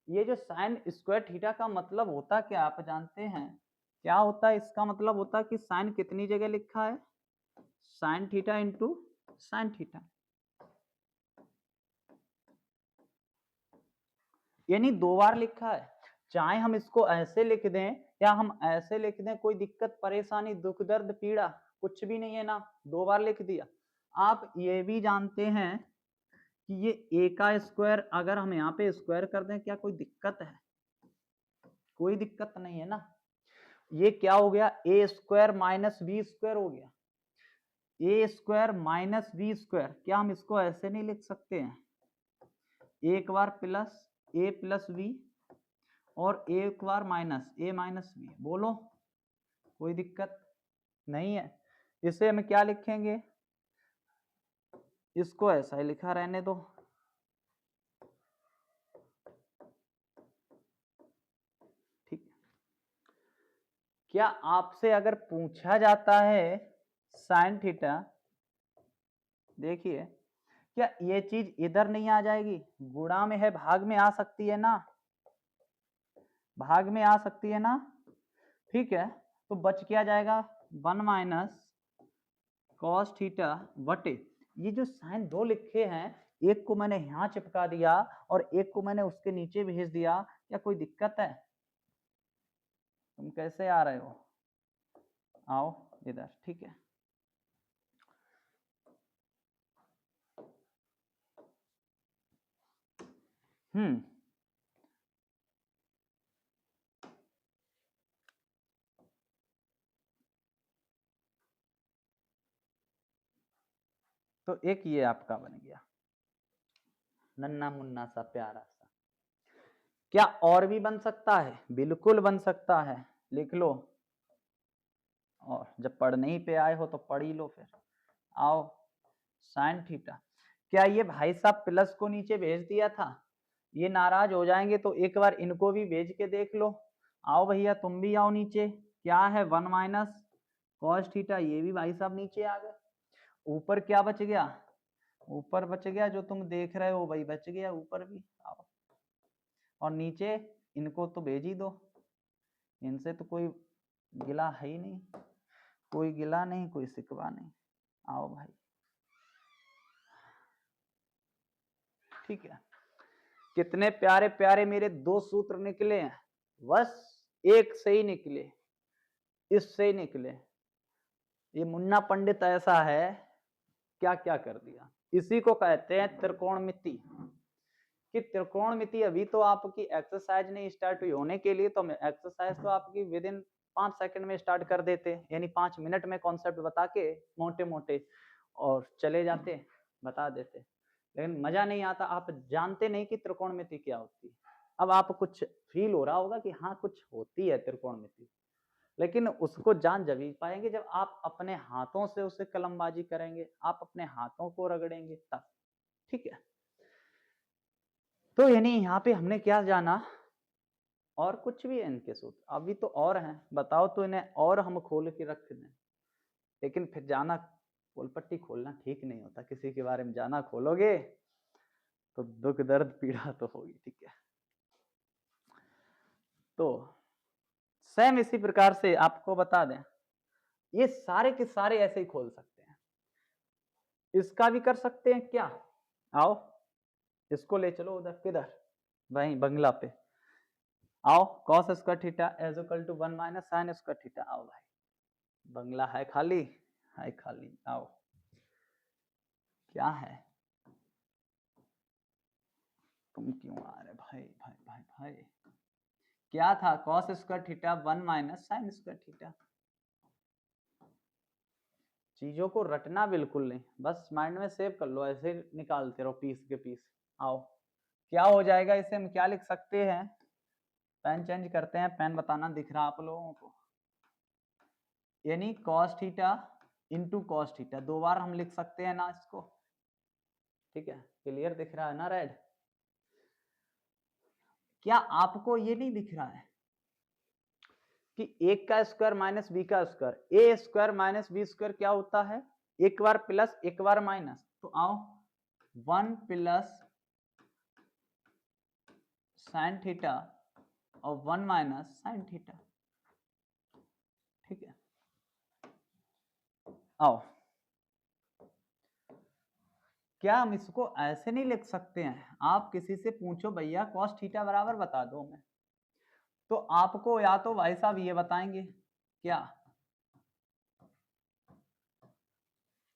ये जो साइन स्क्वायर थीटा का मतलब होता क्या आप जानते हैं? क्या होता है इसका मतलब? होता है कि साइन कितनी जगह लिखा है? Sine theta into sine theta, यानी 2 बार लिखा है। चाहे हम इसको ऐसे लिख दें या हम ऐसे लिख दें, कोई दिक्कत परेशानी दुख दर्द पीड़ा कुछ भी नहीं है ना, 2 बार लिख दिया। आप ये भी जानते हैं कि ये a का स्क्वायर अगर हम यहाँ पे स्क्वायर कर दें, क्या कोई दिक्कत है? कोई दिक्कत नहीं है ना। ये क्या हो गया? ए स्क्वायर माइनस बी स्क्वायर हो गया। ए स्क्वायर माइनस बी स्क्वायर, क्या हम इसको ऐसे नहीं लिख सकते हैं? एक बार प्लस ए प्लस बी और एक बार माइनस ए माइनस बी। बोलो, कोई दिक्कत नहीं है। इसे हम क्या लिखेंगे? इसको ऐसा ही लिखा रहने दो। ठीक, क्या आपसे अगर पूछा जाता है साइन थीटा, देखिए क्या ये चीज इधर नहीं आ जाएगी? गुणा में है, भाग में आ सकती है ना, भाग में आ सकती है ना। ठीक है, तो बच क्या जाएगा? 1 माइनस कॉस थीटा बटे, ये जो साइन 2 लिखे हैं, एक को मैंने यहां चिपका दिया और एक को मैंने उसके नीचे भेज दिया, क्या कोई दिक्कत है? तुम कैसे आ रहे हो? आओ इधर। ठीक है, तो एक ये आपका बन गया नन्ना मुन्ना सा प्यारा सा। क्या और भी बन सकता है? बिल्कुल बन सकता है, लिख लो। और जब पढ़ने ही पे आए हो तो पढ़ ही लो फिर। आओ, साइन थीटा, क्या ये भाई साहब प्लस को नीचे भेज दिया था? ये नाराज हो जाएंगे तो एक बार इनको भी भेज के देख लो। आओ भैया, तुम भी आओ नीचे। क्या है? 1 माइनस कॉस थीटा, ये भी भाई साहब नीचे आ गए। ऊपर क्या बच गया? ऊपर बच गया जो तुम देख रहे हो वही बच गया, ऊपर भी। आओ, और नीचे इनको तो भेज ही दो, इनसे तो कोई गिला है ही नहीं, कोई गिला नहीं, कोई शिकवा नहीं। आओ भाई, ठीक है। कितने प्यारे प्यारे मेरे 2 सूत्र निकले हैं, बस एक से ही निकले, इससे ही निकले। ये मुन्ना पंडित ऐसा है, क्या क्या कर दिया। इसी को कहते हैं त्रिकोणमिति। कि त्रिकोणमिति अभी तो आपकी एक्सरसाइज नहीं स्टार्ट हुई होने के लिए, तो एक्सरसाइज तो आपकी विद इन 5 सेकंड में स्टार्ट कर देते, यानी 5 मिनट में कॉन्सेप्ट बता के मोटे मोटे और चले जाते, बता देते। लेकिन मजा नहीं आता, आप जानते नहीं कि त्रिकोणमिति क्या होती है। अब आप कुछ फील हो रहा होगा कि हाँ कुछ होती है त्रिकोणमिति, लेकिन उसको जान जब ही पाएंगे जब आप अपने हाथों से उसे कलमबाजी करेंगे, आप अपने हाथों को रगड़ेंगे तब। ठीक है, तो यानी यहाँ पे हमने क्या जाना? और कुछ भी है इनके सूत्र अभी तो और हैं, बताओ तो इन्हें और हम खोल के रख दें। लेकिन फिर जाना पोलपट्टी खोलना ठीक नहीं होता, किसी के बारे में जाना खोलोगे तो दुख दर्द पीड़ा तो होगी। ठीक है, तो सेम इसी प्रकार से आपको बता दें, ये सारे के सारे ऐसे ही खोल सकते हैं। इसका भी कर सकते हैं क्या? आओ, इसको ले चलो उधर, किधर? वहीं बंगला पे। आओ, cos square theta is equal to 1 minus sine square theta. आओ भाई, बंगला है खाली, है खाली। आओ, क्या है? तुम क्यों आ रहे भाई भाई भाई भाई? क्या था? cos square theta 1 minus sine square theta. चीजों को रटना बिल्कुल नहीं, बस माइंड में सेव कर लो, ऐसे निकालते रहो पीस के पीस। आओ, क्या हो जाएगा? इसे हम क्या लिख सकते हैं? पेन चेंज करते हैं, पेन बताना दिख रहा आप लोगों को, यानी cos theta into cos theta, 2 बार हम लिख सकते हैं ना इसको। ठीक है, क्लियर दिख रहा है ना रेड? क्या आपको ये नहीं दिख रहा है कि 1 का स्क्वायर माइनस बी का स्क्वायर, ए स्क्वायर माइनस बी स्क्वायर क्या होता है? एक बार प्लस एक बार माइनस। तो आओ 1 प्लस साइन थीटा और 1 माइनस साइन थीटा। ठीक है, आओ, क्या हम इसको ऐसे नहीं लिख सकते हैं? आप किसी से पूछो भैया कॉस थीटा बराबर बता दो मैं, तो आपको या तो भाई साहब ये बताएंगे क्या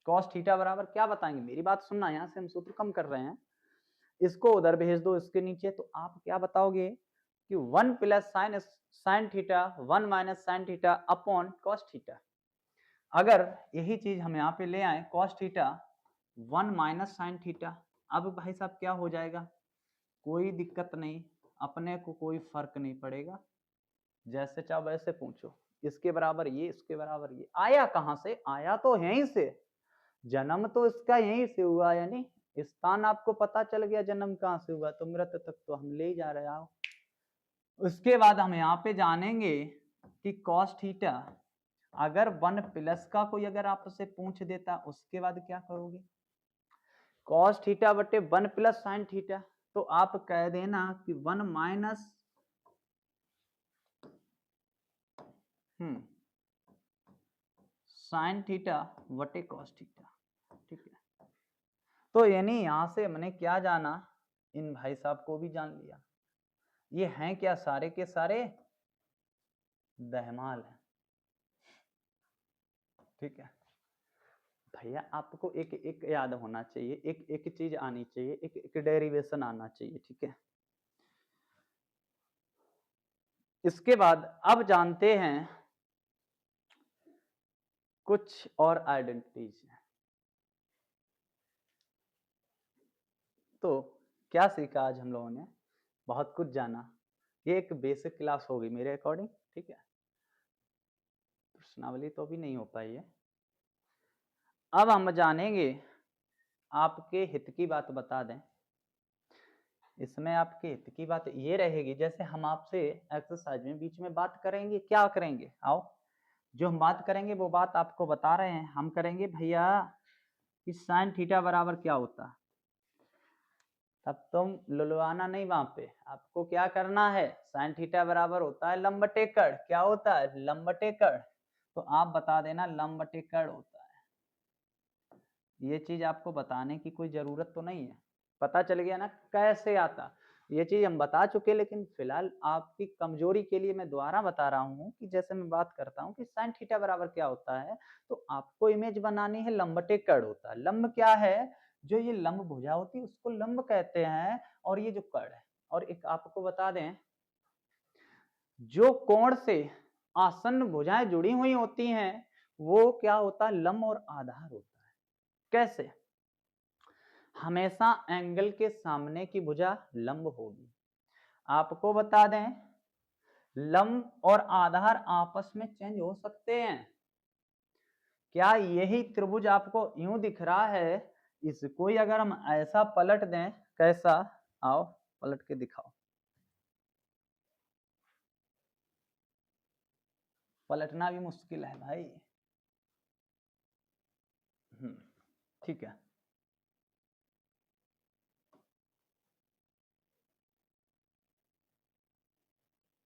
कॉस थीटा बराबर क्या बताएंगे, मेरी बात सुनना, यहाँ से हम सूत्र कम कर रहे हैं, इसको उधर भेज दो इसके नीचे, तो आप क्या बताओगे कि 1 plus sine theta 1 minus sine theta upon cos theta. अगर यही चीज हम यहाँ पे ले आए cos theta 1 minus sine theta, अब भाई साहब क्या हो जाएगा, कोई दिक्कत नहीं, अपने को कोई फर्क नहीं पड़ेगा, जैसे चाहो वैसे पूछो, इसके बराबर ये, इसके बराबर ये, आया कहाँ से, आया तो यहीं से, जन्म तो इसका यहीं से हुआ, यानी स्थान आपको पता चल गया जन्म कहाँ से हुआ, तो मृत तक तो हम ले जा रहे आओ। उसके बाद हम यहाँ पे जानेंगे कि कॉस थीटा अगर 1 प्लस का कोई अगर आपसे पूछ देता उसके बाद क्या करोगे, कॉस थीटा बटे 1 प्लस साइन थीटा, तो आप कह देना कि 1 माइनस साइन थीटा बटे कॉस थीटा। ठीक है, तो यानी यहां से हमने क्या जाना, इन भाई साहब को भी जान लिया, ये हैं क्या, सारे के सारे दहमाल है। ठीक है भैया, आपको एक एक याद होना चाहिए, एक एक चीज आनी चाहिए, एक एक डेरिवेशन आना चाहिए। ठीक है, इसके बाद अब जानते हैं कुछ और आइडेंटिटीज। तो क्या सीखा आज हम लोगों ने, बहुत कुछ जाना, ये एक बेसिक क्लास होगी मेरे अकॉर्डिंग। ठीक है, प्रश्नावली तो भी नहीं हो पाई है। अब हम जानेंगे, आपके हित की बात बता दें, इसमें आपके हित की बात ये रहेगी, जैसे हम आपसे एक्सरसाइज में बीच में बात करेंगे, क्या करेंगे, आओ, जो हम बात करेंगे वो बात आपको बता रहे हैं, हम करेंगे भैया कि साइन थीटा बराबर क्या होता है, तब तुम लुलवाना नहीं वहां पे, आपको क्या करना है, साइन थीटा बराबर होता है लंबटेकड़, क्या होता है, लंबटेकड़, तो आप बता देना लंबटेकड़ होता है। ये चीज आपको बताने की कोई जरूरत तो नहीं है, पता चल गया ना कैसे आता, ये चीज हम बता चुके, लेकिन फिलहाल आपकी कमजोरी के लिए मैं दोबारा बता रहा हूँ कि जैसे मैं बात करता हूँ कि साइन थीटा बराबर क्या होता है, तो आपको इमेज बनानी है लंबटेकड़ होता है। लंब क्या है, जो ये लंब भुजा होती है उसको लंब कहते हैं, और ये जो कड़ है, और एक आपको बता दें, जो कोण से आसन्न भुजाएं जुड़ी हुई होती हैं वो क्या होता है, लंब और आधार होता है। कैसे, हमेशा एंगल के सामने की भुजा लंब होगी। आपको बता दें, लंब और आधार आपस में चेंज हो सकते हैं। क्या यही त्रिभुज आपको यूं दिख रहा है, इसको ही अगर हम ऐसा पलट दें, कैसा, आओ पलट के दिखाओ, पलटना भी मुश्किल है भाई। ठीक है,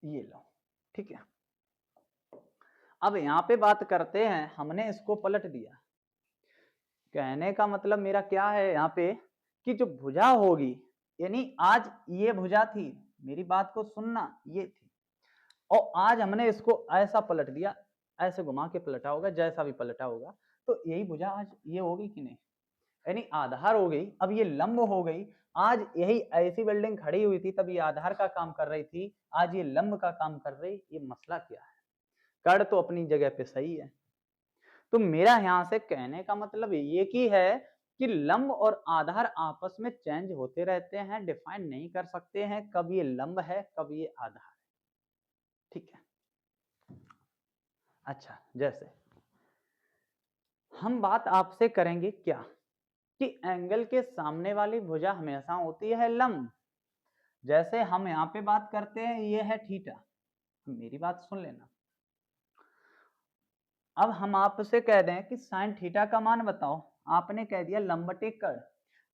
ये लो, ठीक है, अब यहाँ पे बात करते हैं, हमने इसको पलट दिया, कहने का मतलब मेरा क्या है यहाँ पे कि जो भुजा होगी, यानी आज ये भुजा थी, मेरी बात को सुनना, ये थी, और आज हमने इसको ऐसा पलट दिया, ऐसे घुमा के पलटा होगा, जैसा भी पलटा होगा, तो यही भुजा आज ये होगी कि नहीं, यानी आधार हो गई, अब ये लंब हो गई, आज यही ऐसी बिल्डिंग खड़ी हुई थी तब ये आधार का काम कर रही थी, आज ये लंब का काम कर रही, ये मसला क्या है, कड़ तो अपनी जगह पे सही है। तो मेरा यहाँ से कहने का मतलब ये की है कि लंब और आधार आपस में चेंज होते रहते हैं, डिफाइन नहीं कर सकते हैं कब ये लंब है कब ये आधार है। ठीक है, अच्छा, जैसे हम बात आपसे करेंगे क्या कि एंगल के सामने वाली भुजा हमेशा होती है लंब, जैसे हम यहाँ पे बात करते हैं ये है थीटा, मेरी बात सुन लेना, अब हम आपसे कह दें कि साइन थीटा का मान बताओ, आपने कह दिया लंबटेकड़,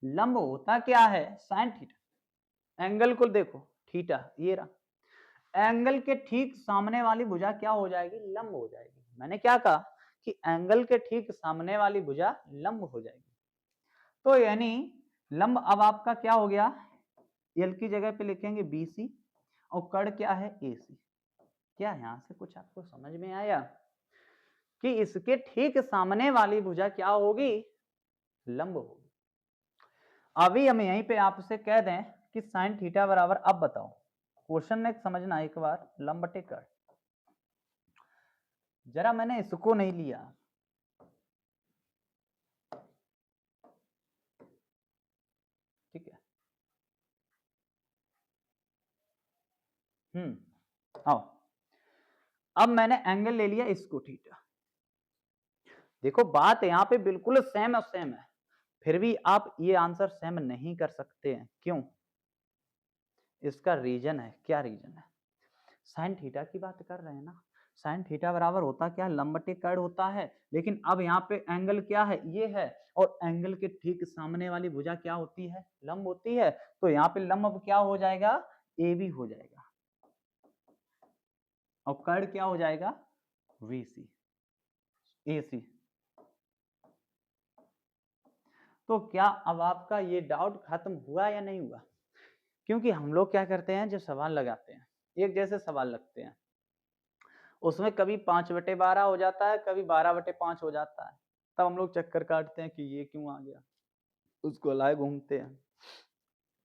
लंब होता क्या है, साइन थीटा। एंगल को देखो, थीटा ये रहा, एंगल के ठीक सामने वाली भुजा क्या हो जाएगी, लंब हो जाएगी। मैंने क्या कहा कि एंगल के ठीक सामने वाली भुजा लंब हो जाएगी। तो यानी लंब अब आपका क्या हो गया, एल की जगह पे लिखेंगे BC और कड़ क्या है AC। क्या यहां से कुछ आपको समझ में आया कि इसके ठीक सामने वाली भुजा क्या होगी, लंब होगी। अभी हम यहीं पे आपसे कह दें कि साइन थीटा बराबर, अब बताओ क्वेश्चन में समझना एक बार, लंब बटे कड़। जरा मैंने इसको नहीं लिया, ठीक है। आओ, अब मैंने एंगल ले लिया इसको थीटा। देखो बात यहाँ पे बिल्कुल सेम और सेम है, फिर भी आप ये आंसर सेम नहीं कर सकते हैं, क्यों? इसका रीजन है, क्या रीजन है? साइन थीटा की बात कर रहे हैं ना, साइन थीटा बराबर होता क्या है, लंब बटे कड़ होता है। लेकिन अब यहाँ पे एंगल क्या है, ये है, और एंगल के ठीक सामने वाली भुजा क्या होती है, लंब होती है। तो यहाँ पे लंब अब क्या हो जाएगा, AB हो जाएगा, और कड़ क्या हो जाएगा, VC AC। तो क्या अब आपका ये डाउट खत्म हुआ या नहीं हुआ? क्योंकि हम लोग क्या करते हैं, जो सवाल लगाते हैं, एक जैसे सवाल लगते हैं, उसमें कभी 5/12 हो जाता है, कभी 12/5 हो जाता है, तब हम लोग चक्कर काटते हैं कि ये क्यों आ गया, उसको लाए घूमते हैं।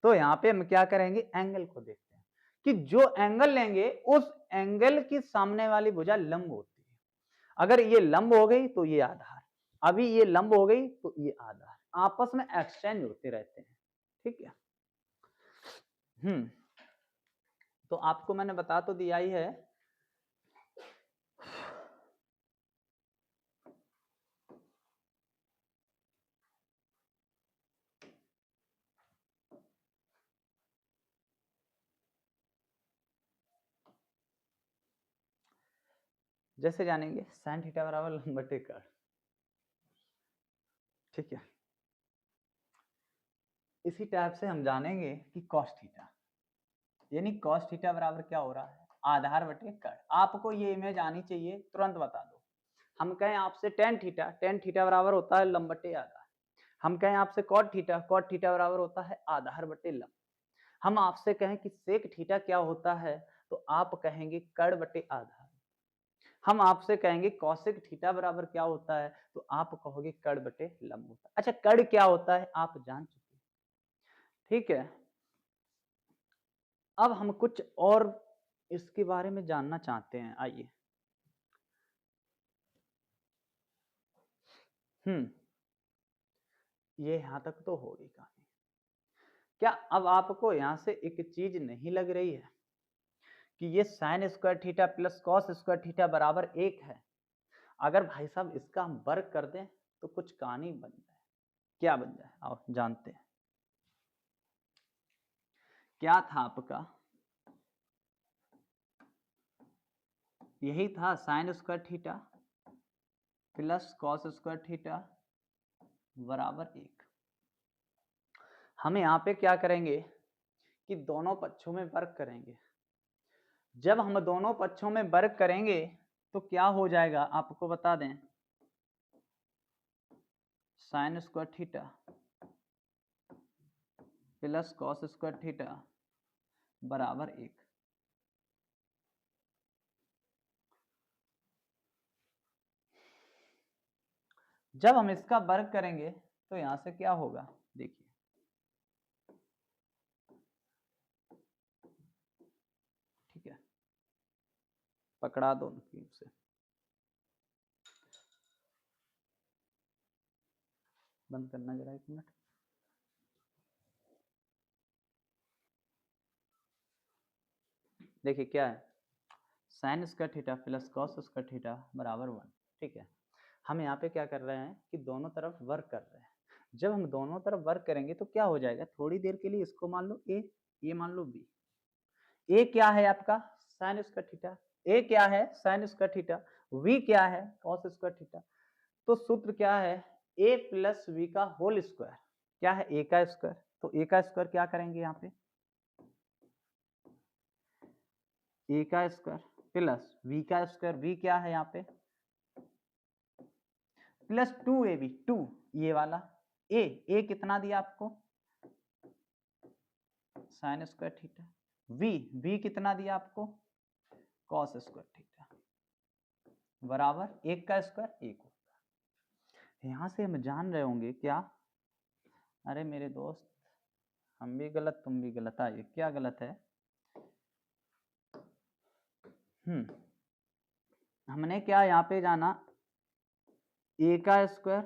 तो यहाँ पे हम क्या करेंगे, एंगल को देखते हैं कि जो एंगल लेंगे उस एंगल की सामने वाली भुजा लंब होती है। अगर ये लंब हो गई तो ये आधार, अभी ये लंब हो गई तो ये आधार, आपस में एक्सचेंज होते रहते हैं, ठीक है। तो आपको मैंने बता तो दिया ही है। जैसे जानेंगे साइन थीटा बराबर लंब बटे कड़, ठीक है। इसी टाइप से हम जानेंगे कि कॉस थीटा, यानी कॉस थीटा बराबर क्या हो रहा है, आधार बटे कड़। आपको ये इमेज आनी चाहिए, तुरंत बता दो। हम कहें आपसे टेन थीटा, टेन थीटा बराबर होता है लंब बटे आधार। हम कहें आपसे कॉट थीटा, कॉट थीटा बराबर होता है आधार बटे लंब। हम आपसे कहें कि सेक थीटा क्या होता है, तो आप कहेंगे कड़ बटे आधार। हम आपसे कहेंगे कौशिक थीटा बराबर क्या होता है, तो आप कहोगे कड़ बटे लंब होता है। अच्छा, कड़ क्या होता है आप जान चुके हैं, ठीक है। अब हम कुछ और इसके बारे में जानना चाहते हैं, आइए। ये यहां तक तो होगी कहानी। क्या अब आपको यहां से एक चीज नहीं लग रही है कि ये sign square theta plus cos square theta बराबर 1 है? अगर भाई साहब इसका हम वर्ग कर दें तो कुछ कहानी बन जाए। क्या बन जाए, आओ जानते हैं। क्या था आपका, यही था sign square theta plus cos square theta बराबर 1। हम यहाँ पे क्या करेंगे कि दोनों पक्षों में वर्ग करेंगे। जब हम दोनों पक्षों में वर्ग करेंगे तो क्या हो जाएगा आपको बता दें, sign square theta plus cos square theta बराबर 1। जब हम इसका वर्ग करेंगे तो यहां से क्या होगा, देखिए, ठीक है, पकड़ा दो से, बंद करना जरा 1 मिनट। देखिए क्या है, sign square theta plus cos square theta बराबर 1, ठीक है। हम यहाँ पे क्या कर रहे हैं कि दोनों तरफ वर्ग कर रहे हैं। जब हम दोनों तरफ वर्ग करेंगे तो क्या हो जाएगा, थोड़ी देर के लिए इसको मान लो ए, ये मान लो बी। ए क्या है आपका, साइन स्क्वायर थीटा, ए क्या है साइन स्क्वायर थीटा, वी क्या है कॉस स्क्वायर थीटा। तो सूत्र क्या है, ए प्लस वी का होल स्क्वायर, क्या है a का स्क्वायर, तो a का स्क्वायर क्या करेंगे यहाँ पे, a का स्क्वायर प्लस v का स्क्वायर, v क्या है यहाँ पे प्लस 2ab, 2 ये वाला a कितना दिया आपको साइन स्क्वायर थीटा, v कितना दिया आपको कॉस स्क्वायर थीटा बराबर 1 का स्क्वायर 1 होगा। यहाँ से हम जान रहे होंगे क्या, अरे मेरे दोस्त हम भी गलत तुम भी गलत, आइए क्या गलत है, हमने क्या यहाँ पे जाना a का स्क्वायर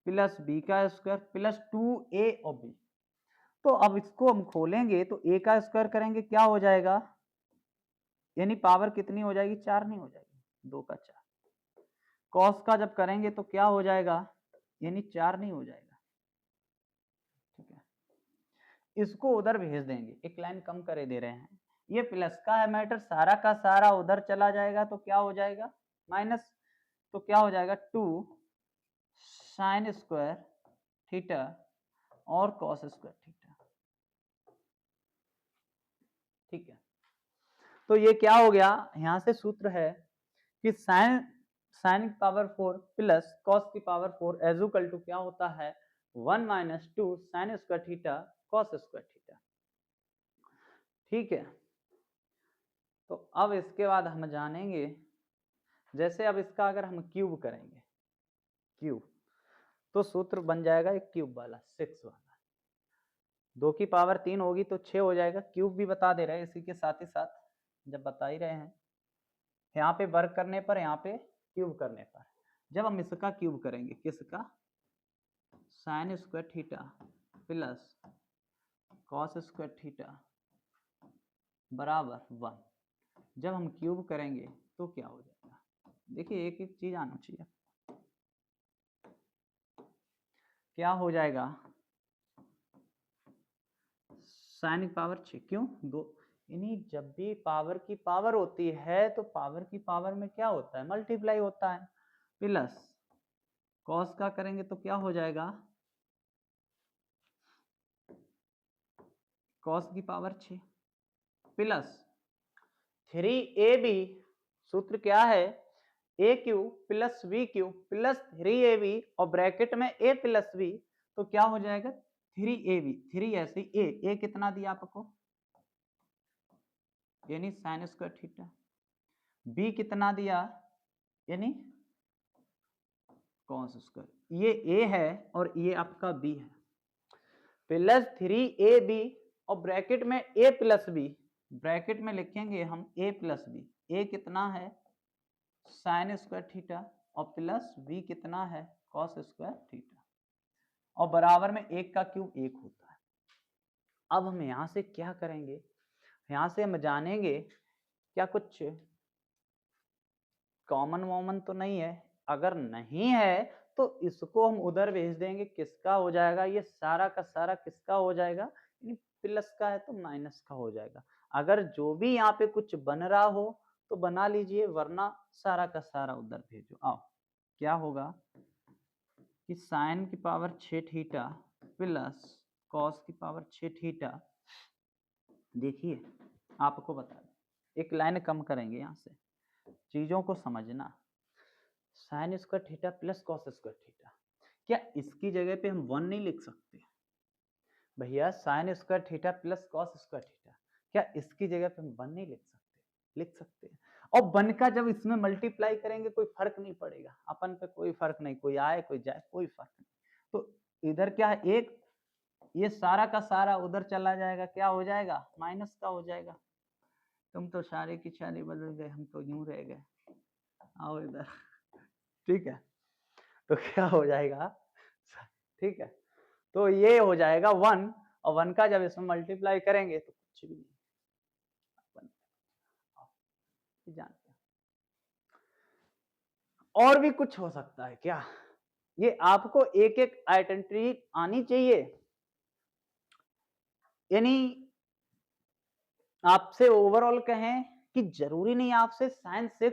प्लस b का स्क्वायर प्लस 2a और b, तो अब इसको हम खोलेंगे तो a का स्क्वायर करेंगे क्या हो जाएगा, यानी पावर कितनी हो जाएगी 4 नहीं हो जाएगी 2 का 4, कॉस का जब करेंगे तो क्या हो जाएगा यानी 4 नहीं हो जाएगा, ठीक है। इसको उधर भेज देंगे, एक लाइन कम करे दे रहे हैं, ये प्लस का है मैटर, सारा का सारा उधर चला जाएगा तो क्या हो जाएगा माइनस, तो क्या हो जाएगा 2 साइन स्क्वायर थीटा और कॉस स्क्वायर थीटा, ठीक है। तो ये क्या हो गया, यहां से सूत्र है कि साइन की पावर 4 प्लस कॉस की पावर 4 एज इक्वल टू क्या होता है 1 minus 2 sign square theta cos square theta, ठीक है। तो अब इसके बाद हम जानेंगे, जैसे अब इसका अगर हम क्यूब करेंगे, क्यूब तो सूत्र बन जाएगा एक क्यूब वाला 6 वाला, 2 की पावर 3 होगी तो 6 हो जाएगा, क्यूब भी बता दे रहे हैं इसी के साथ ही साथ, जब बता ही रहे हैं यहाँ पे वर्क करने पर, यहाँ पे क्यूब करने पर, जब हम इसका क्यूब करेंगे किसका sign square theta plus cos square theta बराबर 1, जब हम क्यूब करेंगे तो क्या हो जाएगा, देखिए एक एक चीज आना चाहिए, क्या हो जाएगा साइन की पावर 6, क्यों 2, यानी जब भी पावर की पावर होती है तो पावर की पावर में क्या होता है मल्टीप्लाई होता है, प्लस कॉस का करेंगे तो क्या हो जाएगा कॉस की पावर 6 प्लस 3ab, सूत्र क्या है a cube plus b cube plus 3ab और ब्रैकेट में a प्लस v, तो क्या हो जाएगा 3ab, 3 ऐसे a कितना दिया आपको यानी साइन स्क्वायर थीटा, b कितना दिया यानी कॉस स्क्वायर, ये a है और ये आपका b है, प्लस 3ab और ब्रैकेट में a प्लस b, ब्रैकेट में लिखेंगे हम a प्लस b, a कितना है साइन स्क्वायर थीटा और प्लस v कितना है कॉस स्क्वायर थीटा, और बराबर में 1 का क्यूब 1 होता है। अब हम यहां से क्या करेंगे, यहां से हम जानेंगे क्या कुछ कॉमन वॉमन तो नहीं है, अगर नहीं है तो इसको हम उधर भेज देंगे, किसका हो जाएगा ये सारा का सारा किसका हो जाएगा, प्लस का है तो माइनस का हो जाएगा, अगर जो भी यहाँ पे कुछ बन रहा हो तो बना लीजिए, वरना सारा का सारा उधर भेजो। आओ क्या होगा कि साइन की पावर 6 थीटा प्लस कॉस की पावर 6 थीटा, देखिए आपको बता दें एक लाइन कम करेंगे यहाँ से, चीजों को समझना, sign square theta plus cos square theta, क्या इसकी जगह पे हम 1 नहीं लिख सकते भैया, sign square theta plus cos square theta, क्या इसकी जगह पे हम 1 नहीं लिख सकते, लिख सकते हैं, और 1 का जब इसमें मल्टीप्लाई करेंगे कोई फर्क नहीं पड़ेगा, अपन पे कोई फर्क नहीं, कोई आए कोई जाए कोई फर्क नहीं, तो इधर क्या है एक, ये सारा का सारा उधर चला जाएगा, क्या हो जाएगा माइनस का हो जाएगा, तुम तो सारे की सारे बदल गए, हम तो यूं रह गए, आओ इधर, ठीक है, तो क्या हो जाएगा, ठीक है, तो ये हो जाएगा 1, और 1 का जब इसमें मल्टीप्लाई करेंगे तो कुछ भी नहीं जानते हैं। और भी कुछ हो सकता है क्या, ये आपको एक एक आइडेंटिटी आनी चाहिए, यानी आपसे ओवरऑल कहें कि जरूरी नहीं आपसे साइन 6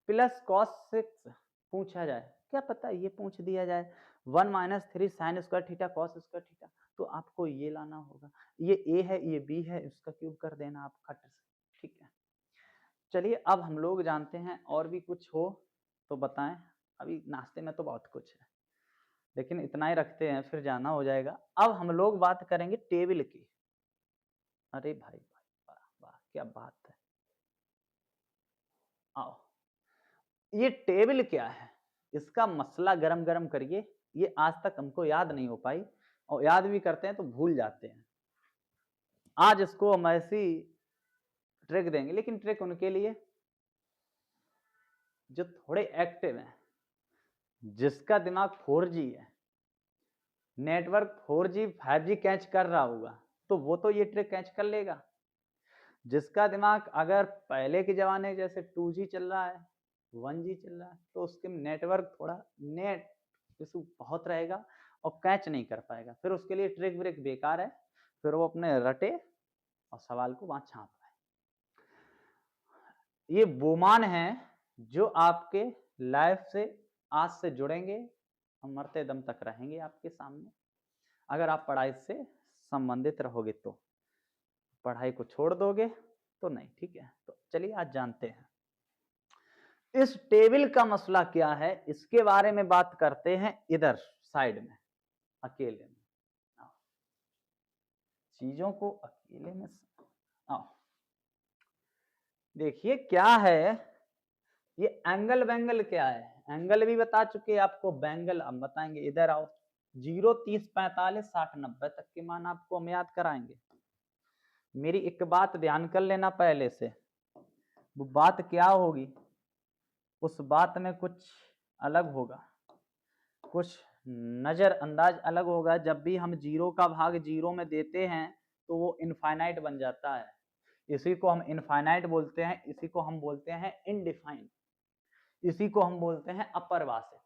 प्लस कॉस 6 पूछा जाए, क्या पता ये पूछ दिया जाए, 1 minus 3 sign square theta cos square theta, तो आपको ये लाना होगा। ये ए है, ये बी है, इसका क्यूब कर देना आप खट से, ठीक है। चलिए अब हम लोग जानते हैं, और भी कुछ हो तो बताएं। अभी नाश्ते में तो बहुत कुछ है, लेकिन इतना ही रखते हैं, फिर जाना हो जाएगा। अब हम लोग बात करेंगे टेबल की। अरे भाई भाई, वाह वाह, क्या बात है। आओ, ये टेबल क्या है, इसका मसला गरम गरम करिए। ये आज तक हमको याद नहीं हो पाई, और याद भी करते हैं तो भूल जाते हैं। आज इसको हम ऐसी ट्रिक देंगे, लेकिन ट्रिक उनके लिए जो थोड़े एक्टिव हैं, जिसका दिमाग 4G है, नेटवर्क 4G 5G कैच कर रहा होगा, तो वो तो ये ट्रिक कैच कर लेगा। जिसका दिमाग अगर पहले के जमाने जैसे 2G चल रहा है, 1G चल रहा है, तो उसके नेटवर्क थोड़ा नेट इशू बहुत रहेगा और कैच नहीं कर पाएगा। फिर उसके लिए ट्रिक व्रिक बेकार है, फिर वो अपने रटे और सवाल को वहां छाप पाए। ये बोमान है जो आपके लाइफ से आज से जुड़ेंगे और मरते दम तक रहेंगे आपके सामने, अगर आप पढ़ाई से संबंधित रहोगे तो। पढ़ाई को छोड़ दोगे तो नहीं, ठीक है। तो चलिए आज जानते हैं इस टेबल का मसला क्या है, इसके बारे में बात करते हैं। इधर साइड में अकेले में चीजों को अकेले में आओ, देखिए क्या है ये। एंगल वेंगल क्या है, एंगल भी बता चुके आपको, बैंगल अब बताएंगे। इधर आओ, 0 30 45 60 90 तक के मान आपको हम याद कराएंगे। मेरी एक बात ध्यान कर लेना पहले से, वो बात क्या होगी, उस बात में कुछ अलग होगा, कुछ नजरअंदाज अलग होगा। जब भी हम 0 का भाग 0 में देते हैं तो वो इनफाइनाइट बन जाता है, इसी को हम इनफाइनाइट बोलते हैं, इसी को हम बोलते हैं इनडिफाइंड, इसी को हम बोलते हैं अपरिभाषित।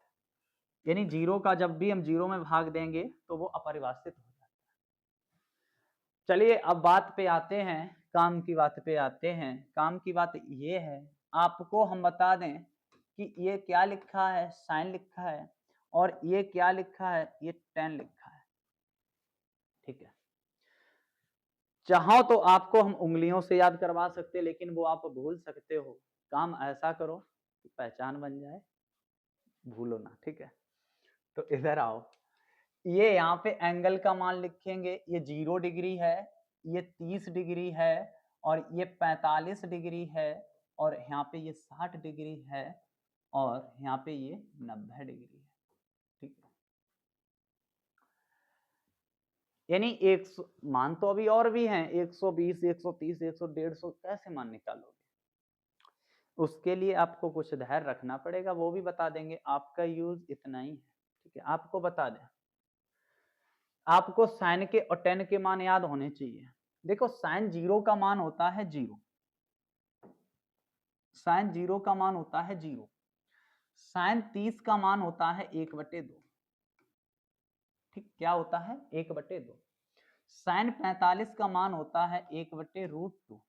यानी 0 का जब भी हम 0 में भाग देंगे तो वो अपरिभाषित हो जाता है। चलिए अब बात पे आते हैं, काम की बात पे आते हैं। काम की बात ये है, आपको हम बता दें कि ये क्या लिखा है, साइन लिखा है, और ये क्या लिखा है, ये tan लिखा है, ठीक है। चाहो तो आपको हम उंगलियों से याद करवा सकते, लेकिन वो आप भूल सकते हो। काम ऐसा करो कि पहचान बन जाए, भूलो ना, ठीक है। तो इधर आओ, ये यहाँ पे एंगल का मान लिखेंगे। ये 0 डिग्री है, ये 30 डिग्री है, और ये 45 डिग्री है, और यहाँ पे ये 60 डिग्री है, और यहाँ पे ये 90 डिग्री है, ठीक है। यानी 100 मान तो अभी और भी हैं, 120 130 100 150, कैसे मान निकालोगे? उसके लिए आपको कुछ धैर्य रखना पड़ेगा, वो भी बता देंगे। आपका यूज इतना ही है, ठीक है। आपको बता दें, आपको साइन के और tan के मान याद होने चाहिए। देखो साइन 0 का मान होता है 0, साइन 0 का मान होता है 0, साइन 30 का मान होता है 1/2, ठीक, क्या होता है 1/2। साइन 45 का मान होता है 1/√2,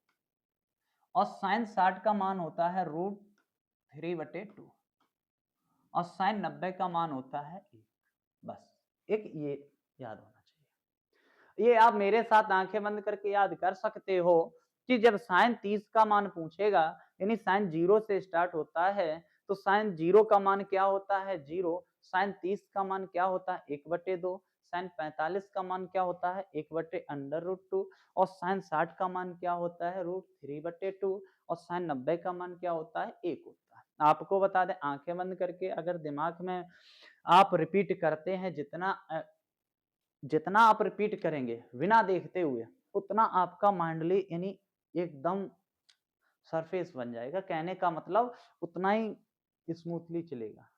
और साइन 60 का मान होता है √3/2, और साइन 90 का मान होता है 1। बस एक ये याद होना चाहिए। ये आप मेरे साथ आंखें बंद करके याद कर सकते हो कि जब साइन 30 का मान पूछेगा, यानी साइन 0 से स्टार्ट होता है, तो साइन 0 का मान क्या होता है 0, साइन 30 का मान क्या होता है 1/2, साइन 45 का मान क्या होता है 1/√2, और साइन 60 का मान क्या होता है √3/2, और साइन 90 का मान क्या होता है 1 होता है। आपको बता दें, आंखें बंद करके अगर दिमाग में आप रिपीट करते हैं, जितना आप रिपीट करेंगे बिना देखते हुए, उतना आपका माइंडली यानी एकदम सरफेस बन जाएगा। कहने का मतलब उतना ही स्मूथली चलेगा,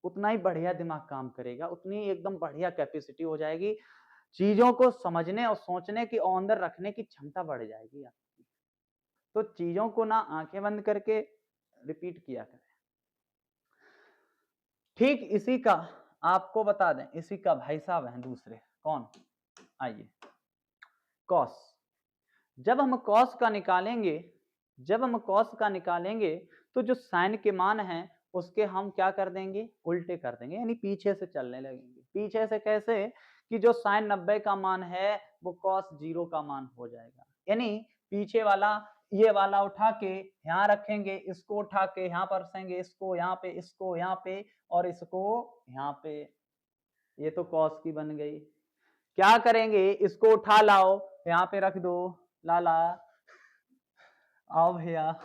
उतना ही बढ़िया दिमाग काम करेगा, उतनी एकदम बढ़िया कैपेसिटी हो जाएगी, चीजों को समझने और सोचने की और अंदर रखने की क्षमता बढ़ जाएगी आपकी। तो चीजों को ना आंखें बंद करके रिपीट किया करें। ठीक इसी का आपको बता दें, इसी का भाई साहब हैं दूसरे, कौन, आइए, कॉस। जब हम कॉस का निकालेंगे, जब हम कॉस का निकालेंगे, तो जो साइन के मान हैं उसके हम क्या कर देंगे, उल्टे कर देंगे, यानी पीछे से चलने लगेंगे। पीछे से कैसे कि जो साइन 90 का मान है वो कॉस 0 का मान हो जाएगा। यानी पीछे वाला ये वाला उठा के यहाँ रखेंगे, इसको उठा के यहाँ पर रखेंगे, इसको यहाँ पे और इसको यहाँ पे। ये तो कॉस की बन गई। क्या करेंगे, इसको उठा लाओ यहाँ पे रख दो, लाला आओ भैया,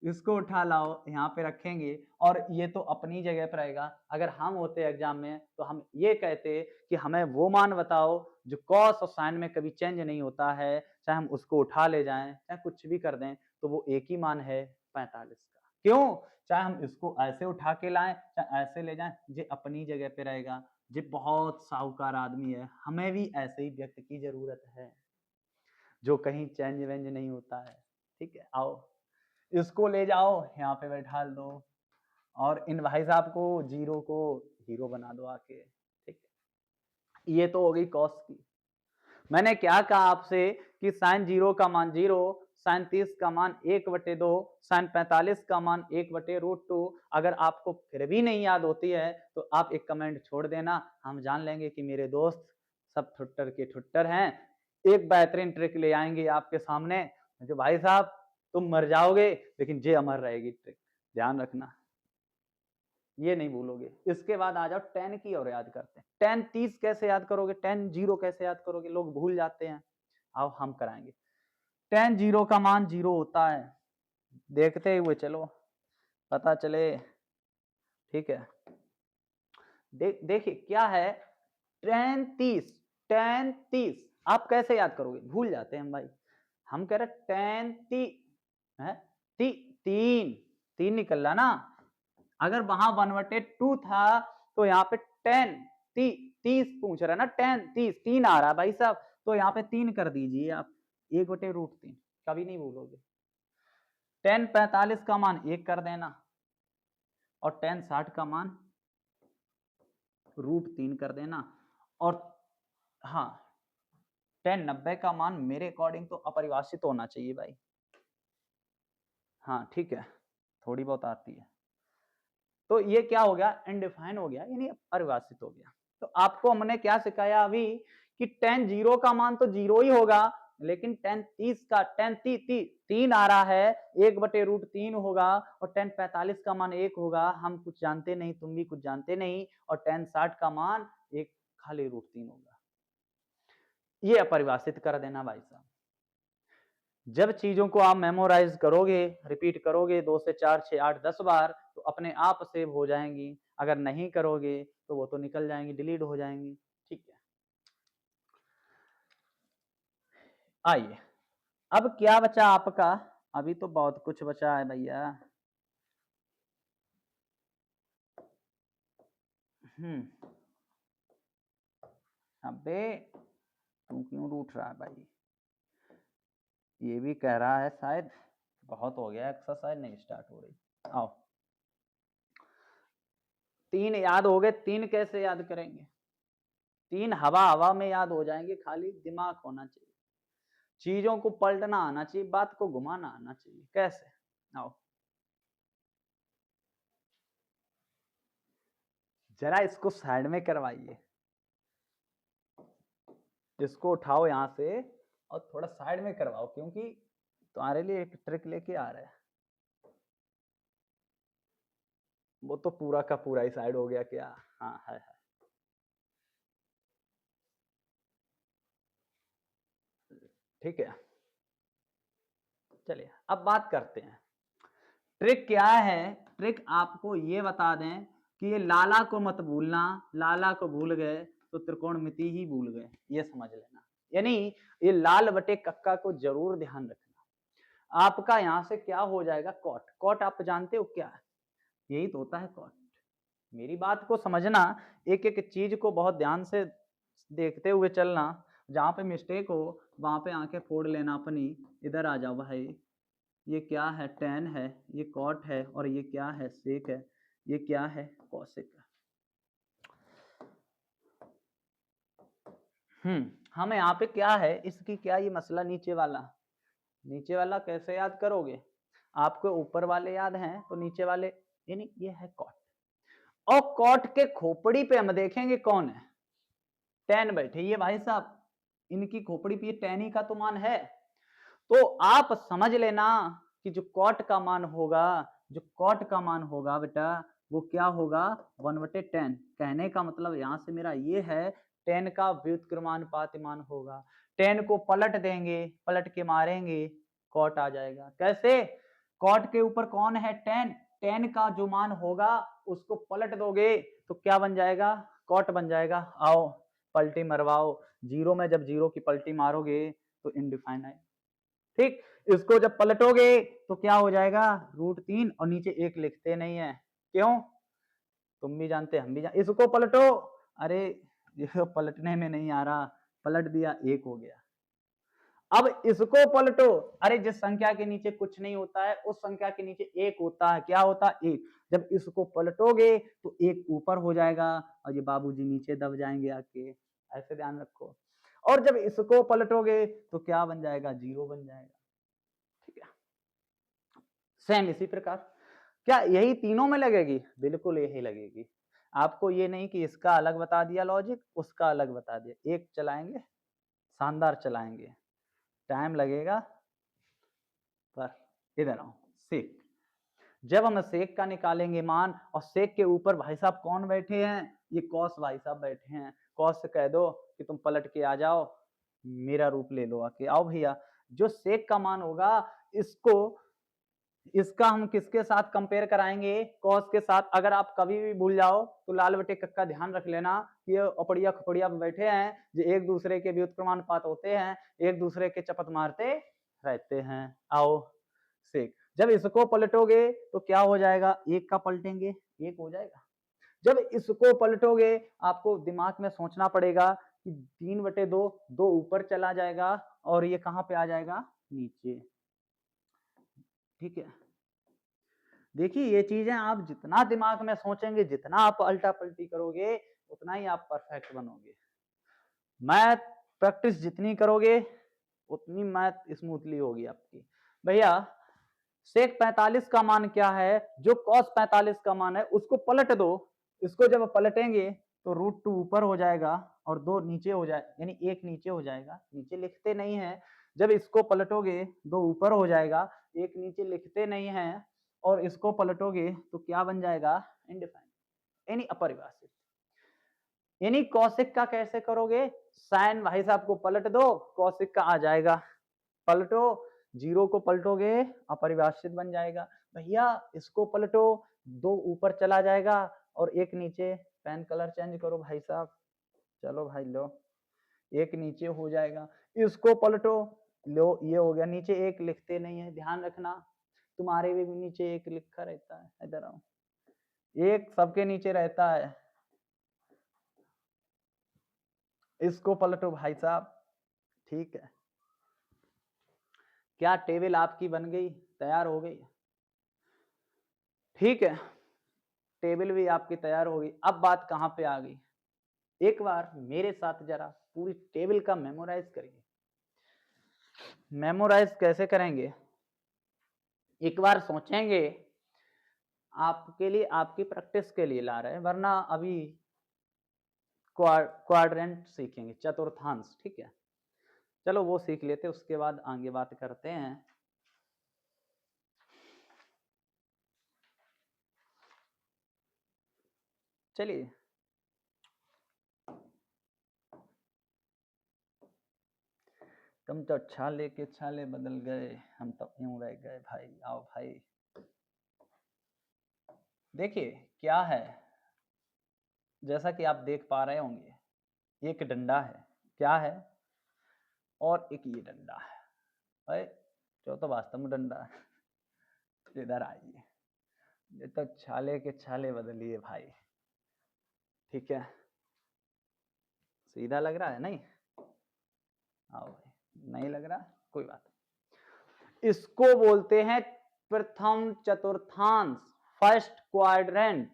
इसको उठा लाओ यहाँ पे रखेंगे और ये तो अपनी जगह पर रहेगा। अगर हम होते एग्जाम में तो हम ये कहते कि हमें वो मान बताओ जो कॉस और साइन में कभी चेंज नहीं होता है, चाहे हम उसको उठा ले जाएं चाहे कुछ भी कर दें तो वो एक ही मान है 45 का। क्यों, चाहे हम इसको ऐसे उठा के लाएं चाहे ऐसे ले जाएं, ये अपनी जगह पे रहेगा। ये बहुत साहूकार आदमी है, हमें भी ऐसे ही व्यक्ति की जरूरत है जो कहीं चेंज वेंज नहीं होता है। ठीक है, आओ इसको ले जाओ यहाँ पे बैठा दो और इन भाई साहब को जीरो को हीरो बना दो आके। ठीक है, ये तो हो गई कॉस की। मैंने क्या कहा आपसे कि साइन 0 का मान 0, साइन 30 का मान 1/2, साइन 45 का मान 1/√2। अगर आपको फिर भी नहीं याद होती है तो आप एक कमेंट छोड़ देना, हम जान लेंगे कि मेरे दोस्त सब ठुट्टर के ठुट्टर हैं। एक बेहतरीन ट्रिक ले आएंगे आपके सामने जो भाई साहब तुम मर जाओगे लेकिन ये अमर रहेगी ट्रिक, ध्यान रखना, ये नहीं भूलोगे। इसके बाद आ जाओ tan की और याद करते हैं। tan 30 कैसे याद करोगे, tan 0 कैसे याद करोगे, लोग भूल जाते हैं। आओ हम कराएंगे। tan 0 का मान 0 होता है, देखते हुए चलो पता चले। ठीक है, देखिए क्या है tan 30 आप कैसे याद करोगे, भूल जाते हैं हम भाई। हम कह रहे tan 3 निकल रहा ना, अगर वहां 1/2 था तो यहाँ पे 30 पूछ रहा है ना, tan 3 आ रहा है भाई साहब, तो यहाँ पे 3 कर दीजिए आप, 1/√3 कभी नहीं भूलोगे। tan 45 का मान 1 कर देना और tan 60 का मान √3 कर देना। और हाँ, tan 90 का मान मेरे अकॉर्डिंग तो अपरिभाषित होना चाहिए भाई। हाँ ठीक है, थोड़ी बहुत आती है तो ये क्या हो गया, अनडिफाइन हो गया, यानी अपरिभाषित हो गया। तो आपको हमने क्या सिखाया अभी कि tan 0 का मान तो 0 ही होगा, लेकिन tan 30 का tan 3 आ रहा है 1/√3 होगा और tan 45 का मान 1 होगा। हम कुछ जानते नहीं, तुम भी कुछ जानते नहीं, और tan 60 का मान 1 खाली √3 होगा। ये अपरिभाषित कर देना भाई साहब। जब चीजों को आप मेमोराइज करोगे, रिपीट करोगे 2 से 4 6 8 10 बार तो अपने आप सेव हो जाएंगी। अगर नहीं करोगे तो वो तो निकल जाएंगी, डिलीट हो जाएंगी। ठीक है, आइए अब क्या बचा आपका, अभी तो बहुत कुछ बचा है भैया। अबे तू क्यों रूठ रहा है भाई, ये भी कह रहा है शायद बहुत हो गया, एक्सरसाइज नहीं स्टार्ट हो रही। आओ 3 याद हो गए, 3 कैसे याद करेंगे, 3 हवा हवा में याद हो जाएंगे, खाली दिमाग होना चाहिए, चीजों को पलटना आना चाहिए, बात को घुमाना आना चाहिए। कैसे, आओ जरा इसको साइड में करवाइए, इसको उठाओ यहाँ से और थोड़ा साइड में करवाओ, क्योंकि तुम्हारे लिए एक ट्रिक लेके आ रहा है। वो तो पूरा का पूरा ही साइड हो गया क्या, हाँ है। ठीक है, चलिए अब बात करते हैं ट्रिक क्या है। ट्रिक आपको ये बता दें कि ये लाला को मत भूलना, लाला को भूल गए तो त्रिकोणमिति ही भूल गए, ये समझ लेना। यानी ये लाल बटे कक्का को जरूर ध्यान रखना। आपका यहाँ से क्या हो जाएगा, कॉट। कॉट आप जानते हो क्या है, यही तो होता है कॉट। मेरी बात को समझना, एक एक चीज को बहुत ध्यान से देखते हुए चलना, जहाँ पे मिस्टेक हो वहां पे आंखें फोड़ लेना अपनी। इधर आ जाओ भाई, ये क्या है, tan है, ये cot है, और ये क्या है, sec है, ये क्या है, cosec है। हमें यहाँ पे क्या है, इसकी क्या ये मसला, नीचे वाला कैसे याद करोगे, आपको ऊपर वाले याद हैं तो नीचे वाले, यानी ये है cot। और कॉट के खोपड़ी पे हम देखेंगे कौन है, tan बैठे, ये भाई साहब इनकी खोपड़ी पे tan ही का तो मान है। तो आप समझ लेना कि जो कॉट का मान होगा, जो कॉट का मान होगा बेटा वो क्या होगा 1/10। कहने का मतलब यहां से मेरा ये है tan का व्युत्क्रमानुपाती मान होगा। tan को पलट देंगे, पलट के मारेंगे, कॉट आ जाएगा। कैसे? कॉट के ऊपर कौन है tan, tan का जो मान होगा उसको पलट दोगे तो क्या बन जाएगा, कॉट बन जाएगा। आओ पलटी मरवाओ, जीरो में जब जीरो की पलटी मारोगे तो इनडिफाइनाइट। ठीक, इसको जब पलटोगे तो क्या हो जाएगा √3 और नीचे 1 लिखते नहीं है, क्यों? तुम भी जानते हम भी जानते। इसको पलटो, अरे ये पलटने में नहीं आ रहा, पलट दिया 1 हो गया। अब इसको पलटो, अरे जिस संख्या के नीचे कुछ नहीं होता है उस संख्या के नीचे 1 होता है, क्या होता है 1। जब इसको पलटोगे तो 1 ऊपर हो जाएगा और ये बाबूजी नीचे दब जाएंगे आके, ऐसे ध्यान रखो। और जब इसको पलटोगे तो क्या बन जाएगा, 0 बन जाएगा। ठीक है, सेम इसी प्रकार क्या यही तीनों में लगेगी, बिल्कुल यही लगेगी। आपको ये नहीं कि इसका अलग बता दिया लॉजिक, उसका अलग बता दिया, एक चलाएंगे, शानदार चलाएंगे, टाइम लगेगा पर इधर आओ। सेक, जब हम सेक का निकालेंगे मान और सेक के ऊपर भाई साहब कौन बैठे हैं, ये कॉस भाई साहब बैठे हैं। कॉस से कह दो कि तुम पलट के आ जाओ, मेरा रूप ले लो आके, आओ भैया। जो सेक का मान होगा इसको, इसका हम किसके साथ कंपेयर कराएंगे, कॉस के साथ। अगर आप कभी भी भूल जाओ तो लाल बटे कक्का ध्यान रख लेना कि ये अपड़िया खपड़िया बैठे हैं जो एक दूसरे के व्युत्क्रमानुपात होते हैं, एक दूसरे के चपत मारते रहते हैं। आओ सेक, जब इसको पलटोगे तो क्या हो जाएगा, 1 का पलटेंगे 1 हो जाएगा। जब इसको पलटोगे आपको दिमाग में सोचना पड़ेगा कि 3/2, 2 ऊपर चला जाएगा और ये कहां पे आ जाएगा, नीचे। ठीक है, देखिए ये चीजें आप जितना दिमाग में सोचेंगे, जितना आप अल्टा पलटी करोगे उतना ही आप परफेक्ट बनोगे। मैथ प्रैक्टिस जितनी करोगे उतनी मैथ स्मूथली होगी आपकी। भैया सेक 45 का मान क्या है, जो कॉस 45 का मान है उसको पलट दो। इसको जब पलटेंगे तो √2 ऊपर हो जाएगा और 2 नीचे हो जाए, यानी 1 नीचे हो जाएगा, नीचे लिखते नहीं है। जब इसको पलटोगे 2 ऊपर हो जाएगा, 1 नीचे लिखते नहीं है, और इसको पलटोगे तो क्या बन जाएगा, इनडिफाइनाइट, यानी अपरिभाषित। यानी कौशिक का कैसे करोगे, साइन भाई साहब को पलट दो, कौशिक का आ जाएगा। पलटो, 0 को पलटोगे अपरिभाषित बन जाएगा। भैया इसको पलटो, 2 ऊपर चला जाएगा और 1 नीचे, पेन कलर चेंज करो भाई साहब, चलो भाई लो, 1 नीचे हो जाएगा। इसको पलटो, लो ये हो गया, नीचे 1 लिखते नहीं है, ध्यान रखना तुम्हारे भी नीचे 1 लिखा रहता है, इधर आओ, 1 सबके नीचे रहता है। इसको पलटो भाई साहब। ठीक है, क्या टेबल आपकी बन गई, तैयार हो गई। ठीक है, टेबल भी आपकी तैयार हो गई। अब बात कहां पे आ गई, एक बार मेरे साथ जरा पूरी टेबल का मेमोराइज करिए। मेमोराइज कैसे करेंगे, एक बार सोचेंगे, आपके लिए, आपकी प्रैक्टिस के लिए ला रहे हैं, वरना अभी क्वाड्रेंट सीखेंगे, चतुर्थांश। ठीक है, चलो वो सीख लेते, उसके बाद आगे बात करते हैं। चलिए, तुम तो छाले के छाले बदल गए, हम तो यूं रह गए भाई। आओ भाई, देखिए क्या है, जैसा कि आप देख पा रहे होंगे, एक डंडा है, क्या है, और एक ये डंडा है, अरे जो तो वास्तव में डंडा है। इधर आइए, ये तो छाले के छाले बदलिए भाई। ठीक है, सीधा लग रहा है नहीं, आओ भाई, नहीं लग रहा, कोई बात नहीं। इसको बोलते हैं प्रथम चतुर्थांश, फर्स्ट क्वाड्रेंट,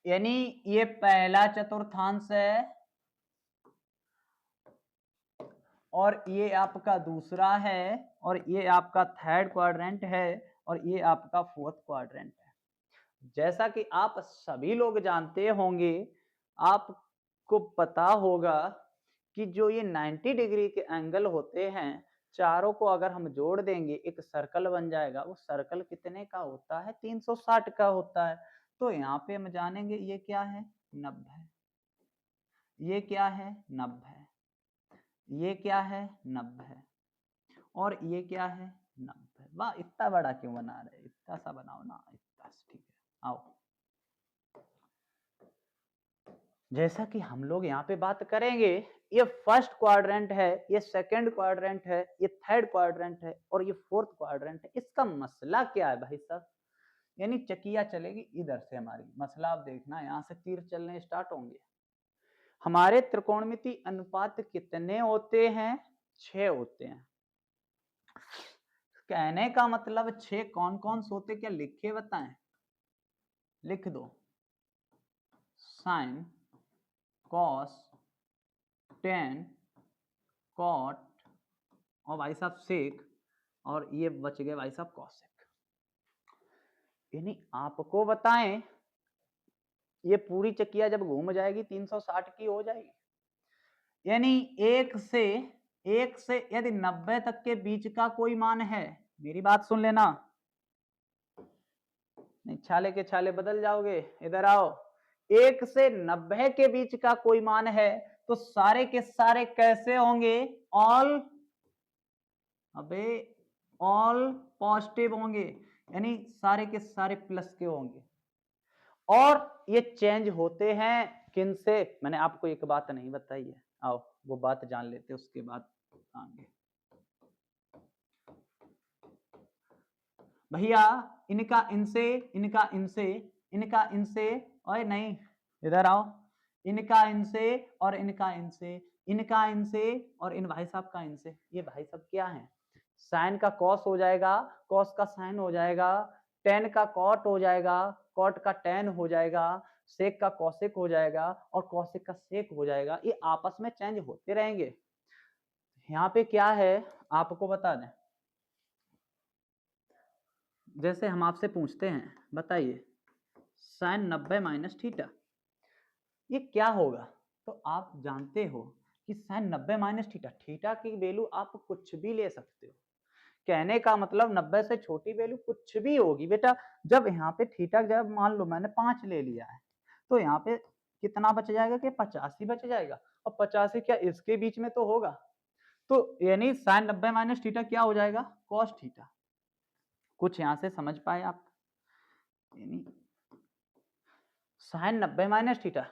यानी ये पहला चतुर्थांश है और ये आपका दूसरा है और ये आपका थर्ड क्वाड्रेंट है और ये आपका फोर्थ क्वाड्रेंट है। जैसा कि आप सभी लोग जानते होंगे, आपको पता होगा कि जो ये 90 डिग्री के एंगल होते हैं, चारों को अगर हम जोड़ देंगे एक सर्कल बन जाएगा। वो सर्कल कितने का होता है? 360 का होता है। तो यहाँ पे हम जानेंगे ये क्या है? 90। ये क्या है? 90। ये क्या है? 90। और ये क्या है? 90। वाह, इतना बड़ा क्यों बना रहे? इतना सा बनाओ ना, इतना सा, ठीक है। आओ, जैसा कि हम लोग यहाँ पे बात करेंगे, ये फर्स्ट क्वाड्रेंट है, ये सेकंड क्वाड्रेंट है, ये थर्ड क्वाड्रेंट है और ये फोर्थ क्वाड्रेंट है। इसका मसला क्या है भाई साहब? यानी चकिया चलेगी इधर से हमारी। मसला आप देखना, यहाँ से तीर चलने स्टार्ट होंगे। हमारे त्रिकोणमिति अनुपात कितने होते हैं? 6 होते हैं। कहने का मतलब 6 कौन कौन से होते, क्या लिखे बताएं? लिख दो। साइन, कॉस, टेन, कॉट और भाई साहब सेक, और ये बच गए भाई साहब कॉसेक। यानी आपको बताएं, ये पूरी चक्किया जब घूम जाएगी 360 की हो जाएगी। यानी एक से यदि 90 तक के बीच का कोई मान है, मेरी बात सुन लेना, नहीं छाले के छाले बदल जाओगे, इधर आओ। 1 से 90 के बीच का कोई मान है तो सारे के सारे कैसे होंगे? ऑल पॉजिटिव होंगे, यानी सारे के सारे प्लस के होंगे। और ये चेंज होते हैं किन से? मैंने आपको एक बात नहीं बताई है, आओ वो बात जान लेते उसके बाद आगे। भैया इनका इनसे, इनका इनसे, इनका इनसे, ओए नहीं इधर आओ, इनका इनसे और इनका इनसे, इनका इनसे और इन भाई साहब का इनसे। ये भाई साहब क्या है? साइन का कॉस हो जाएगा, कॉस का साइन हो जाएगा, टेन का कॉट हो जाएगा, कॉट का टेन हो जाएगा, सेक का कॉसेक हो जाएगा और कॉसेक का सेक हो जाएगा। ये आपस में चेंज होते रहेंगे। यहाँ पे क्या है आपको बता दें, जैसे हम आपसे पूछते हैं, बताइए साइन 90 माइनस थीटा, ये क्या होगा? तो आप जानते हो कि साइन 90 माइनस थीटा, थीटा की वैल्यू आप कुछ भी ले सकते हो। कहने का मतलब 90 से छोटी वैल्यू कुछ भी होगी बेटा। जब यहाँ पे थीटा, जब मान लो मैंने 5 ले लिया है, तो यहाँ पे कितना बच जाएगा? कि 85 बच जाएगा। और 85 क्या इसके बीच में तो होगा? तो यानी साइन 90 माइनस थीटा क्या हो जाएगा? Cos theta. कुछ यहाँ से समझ पाए आप? यानी साइन 90 माइनस थीटा,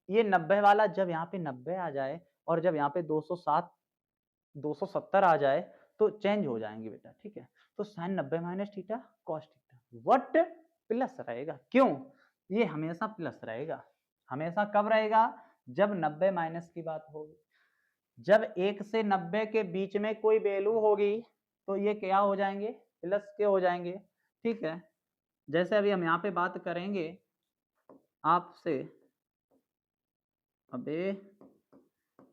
ये 90 वाला जब यहाँ पे 90 आ जाए और जब यहाँ पे 207 270 आ जाए तो चेंज हो जाएंगे बेटा, ठीक है। तो sine 90 minus theta cos theta what plus रहेगा। क्यों? ये हमेशा प्लस रहेगा। हमेशा कब रहेगा? जब 90 माइनस की बात होगी। जब 1 से 90 के बीच में कोई वैल्यू होगी तो ये क्या हो जाएंगे? प्लस के हो जाएंगे, ठीक है। जैसे अभी हम यहाँ पे बात करेंगे आपसे, अबे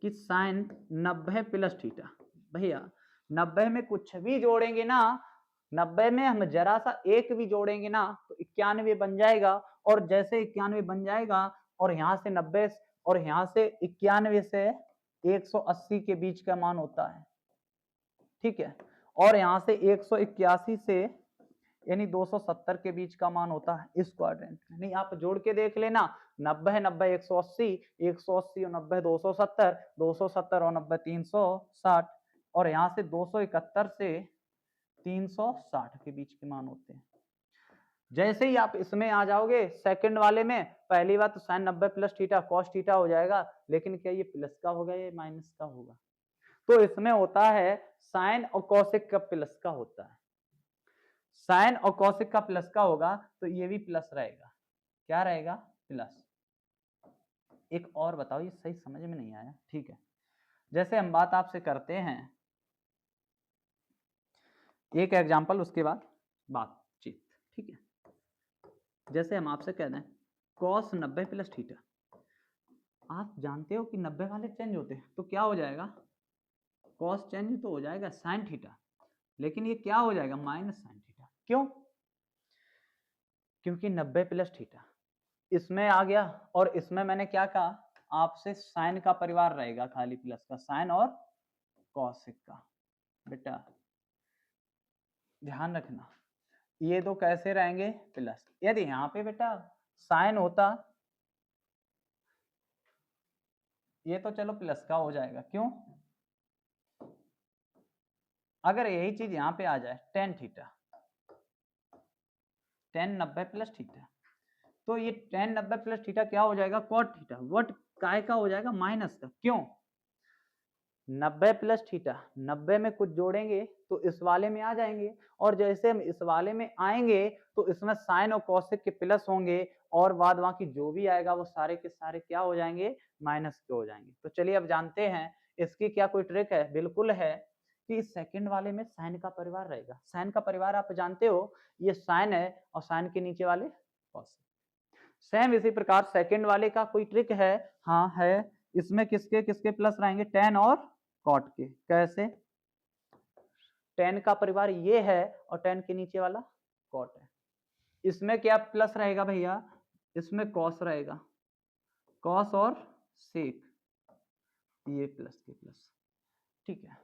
कि साइन 90 प्लस थीटा, भैया 90 में कुछ भी जोड़ेंगे ना, 90 में हम जरा सा एक भी जोड़ेंगे ना तो 91 बन जाएगा। और जैसे 91 बन जाएगा और यहाँ से 90 और यहाँ से 91 से 180 के बीच का मान होता है, ठीक है। और यहाँ से 181 से यानी 270 के बीच का मान होता है इस क्वाड्रेंट में। नहीं आप जोड़ के देख लेना, 90 90 180, 180 और 90 270, 270 और 90 360 और यहाँ से 271 से 360 के बीच के मान होते हैं। जैसे ही आप इसमें आ जाओगे सेकंड वाले में, पहली बात तो sine 90 plus theta cos theta हो जाएगा, लेकिन क्या ये प्लस का होगा या माइनस का होगा? तो इसमें होता है साइन और कॉसेक का प्लस का होता है। साइन और कॉसेक का प्लस का होगा तो ये भी प्लस रहेगा। क्या रहेगा? प्लस। एक और बताओ, ये सही समझ में नहीं आया, ठीक है। जैसे हम बात आपसे करते हैं, एक एग्जांपल उसके बाद बातचीत, ठीक है। जैसे हम आपसे कह दें कॉस 90 प्लस थीटा, आप जानते हो कि 90 वाले चेंज होते हैं तो क्या हो जाएगा? कॉस चेंज तो हो जाएगा साइन थीटा, लेकिन ये क्या हो जाएगा? Minus sine theta. क्यों? क्योंकि 90 प्लस थीटा इसमें आ गया, और इसमें मैंने क्या कहा आपसे, साइन का परिवार रहेगा खाली, प्लस का, साइन और कॉसिक का। बेटा ध्यान रखना, ये दो कैसे रहेंगे, प्लस। यदि यहाँ पे बेटा साइन होता, ये तो चलो प्लस का हो जाएगा, क्यों, अगर यही चीज यहाँ पे आ जाए tan theta, ten 90 plus theta, तो ये टेन 90 प्लस थीटा क्या हो जाएगा, कॉट थीटा। वट काय का हो जाएगा, माइनस का, क्यों, 90 प्लस थीटा, 90 में कुछ जोड़ेंगे तो इस वाले में आ जाएंगे, और जैसे हम इस वाले में आएंगे तो इसमें साइन और कॉसेक के प्लस होंगे, और बाद बाकी जो भी आएगा वो सारे के सारे क्या हो जाएंगे, माइनस के हो जाएंगे। तो चलिए अब जानते हैं इसकी क्या कोई ट्रिक है, बिल्कुल है, कि इस सेकंड वाले में साइन का परिवार रहेगा। साइन का परिवार आप जानते हो, ये साइन है और साइन के नीचे वाले कॉसेक। सेम इसी प्रकार सेकंड वाले का कोई ट्रिक है, हाँ है, इसमें किसके किसके प्लस रहेंगे, टेन और कॉट के। कैसे, टेन का परिवार ये है और टेन के नीचे वाला कॉट है। इसमें क्या प्लस रहेगा भैया, इसमें कॉस रहेगा, कॉस और सेक, ये प्लस के प्लस, ठीक है।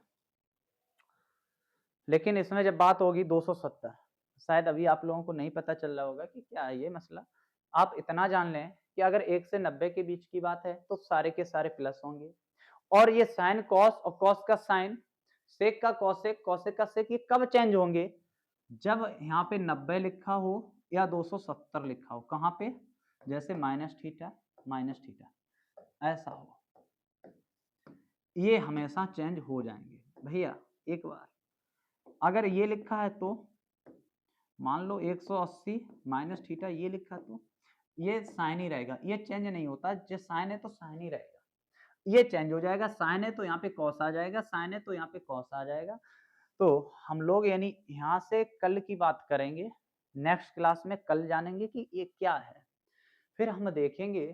लेकिन इसमें जब बात होगी 270, शायद अभी आप लोगों को नहीं पता चल रहा होगा कि क्या है ये मसला। आप इतना जान लें कि अगर 1 से 90 के बीच की बात है तो सारे के सारे प्लस होंगे, और ये साइन कॉस और कॉस का साइन, सेक का कॉसेक, कॉसेक का सेक, ये कब चेंज होंगे, जब यहाँ पे 90 लिखा हो या 270 लिखा हो। कहाँ पे, जैसे माइनस थीटा ऐसा हो, ये हमेशा चेंज हो जाएंगे भैया। एक बार अगर ये लिखा है तो मान लो 180 माइनस थीटा, ये लिखा तो ये साइन ही रहेगा, ये चेंज नहीं होता, जो साइन है तो साइन ही रहेगा, ये चेंज हो जाएगा, साइन है तो यहाँ पे कॉस आ जाएगा, साइन है तो यहाँ पे कॉस आ जाएगा। तो हम लोग यानी यहाँ से कल की बात करेंगे, नेक्स्ट क्लास में कल जानेंगे कि ये क्या है, फिर हम देखेंगे।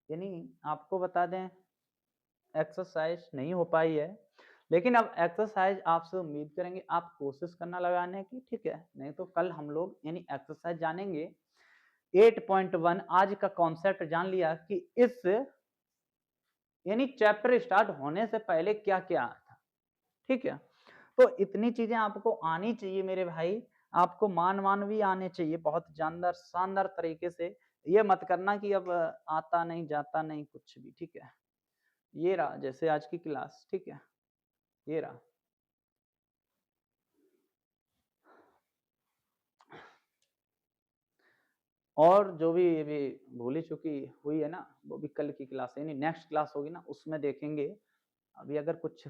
यानी आपको बता दें एक्सरसाइज नहीं हो पाई है, लेकिन अब एक्सरसाइज आपसे उम्मीद करेंगे आप कोशिश करना लगाने की, ठीक है। नहीं तो कल हम लोग यानी एक्सरसाइज जानेंगे 8.1। आज का कॉन्सेप्ट जान लिया कि इस यानी चैप्टर स्टार्ट होने से पहले क्या क्या था, ठीक है। तो इतनी चीजें आपको आनी चाहिए मेरे भाई, आपको मान भी आने चाहिए बहुत जानदार शानदार तरीके से। ये मत करना कि अब आता नहीं जाता नहीं कुछ भी, ठीक है। ये रहा जैसे आज की क्लास, ठीक है, ये रहा। और जो भी ये भी भूली चुकी हुई है ना, वो भी कल की क्लास यानी नेक्स्ट क्लास होगी ना, उसमें देखेंगे। अभी अगर कुछ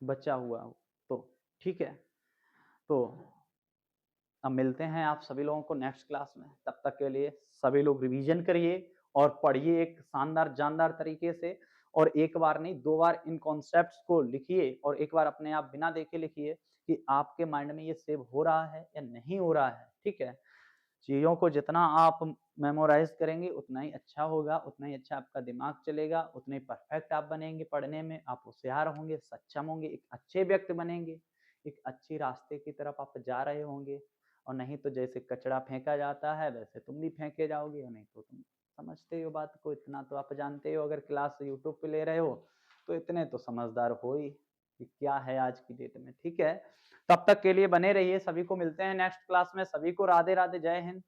बचा हुआ हो तो ठीक है। तो अब मिलते हैं आप सभी लोगों को नेक्स्ट क्लास में, तब तक के लिए सभी लोग रिवीजन करिए और पढ़िए एक शानदार जानदार तरीके से, और एक बार नहीं 2 बार इन कॉन्सेप्ट्स को लिखिए, और एक बार अपने आप बिना देखे लिखिए कि आपके माइंड में ये सेव हो रहा है या नहीं हो रहा है, ठीक है। चीज़ों को जितना आप मेमोराइज करेंगे उतना ही अच्छा होगा, उतना ही अच्छा आपका दिमाग चलेगा, उतने ही परफेक्ट आप बनेंगे पढ़ने में, आप होशियार होंगे, सक्षम होंगे, एक अच्छे व्यक्ति बनेंगे, एक अच्छी रास्ते की तरफ आप जा रहे होंगे। और नहीं तो जैसे कचरा फेंका जाता है वैसे तुम भी फेंके जाओगे, और नहीं तो तुम समझते हो बात को, इतना तो आप जानते हो, अगर क्लास यूट्यूब पे ले रहे हो तो इतने तो समझदार हो ही कि क्या है आज की डेट में, ठीक है। तब तक के लिए बने रहिए, सभी को मिलते हैं नेक्स्ट क्लास में, सभी को राधे राधे, जय हिंद।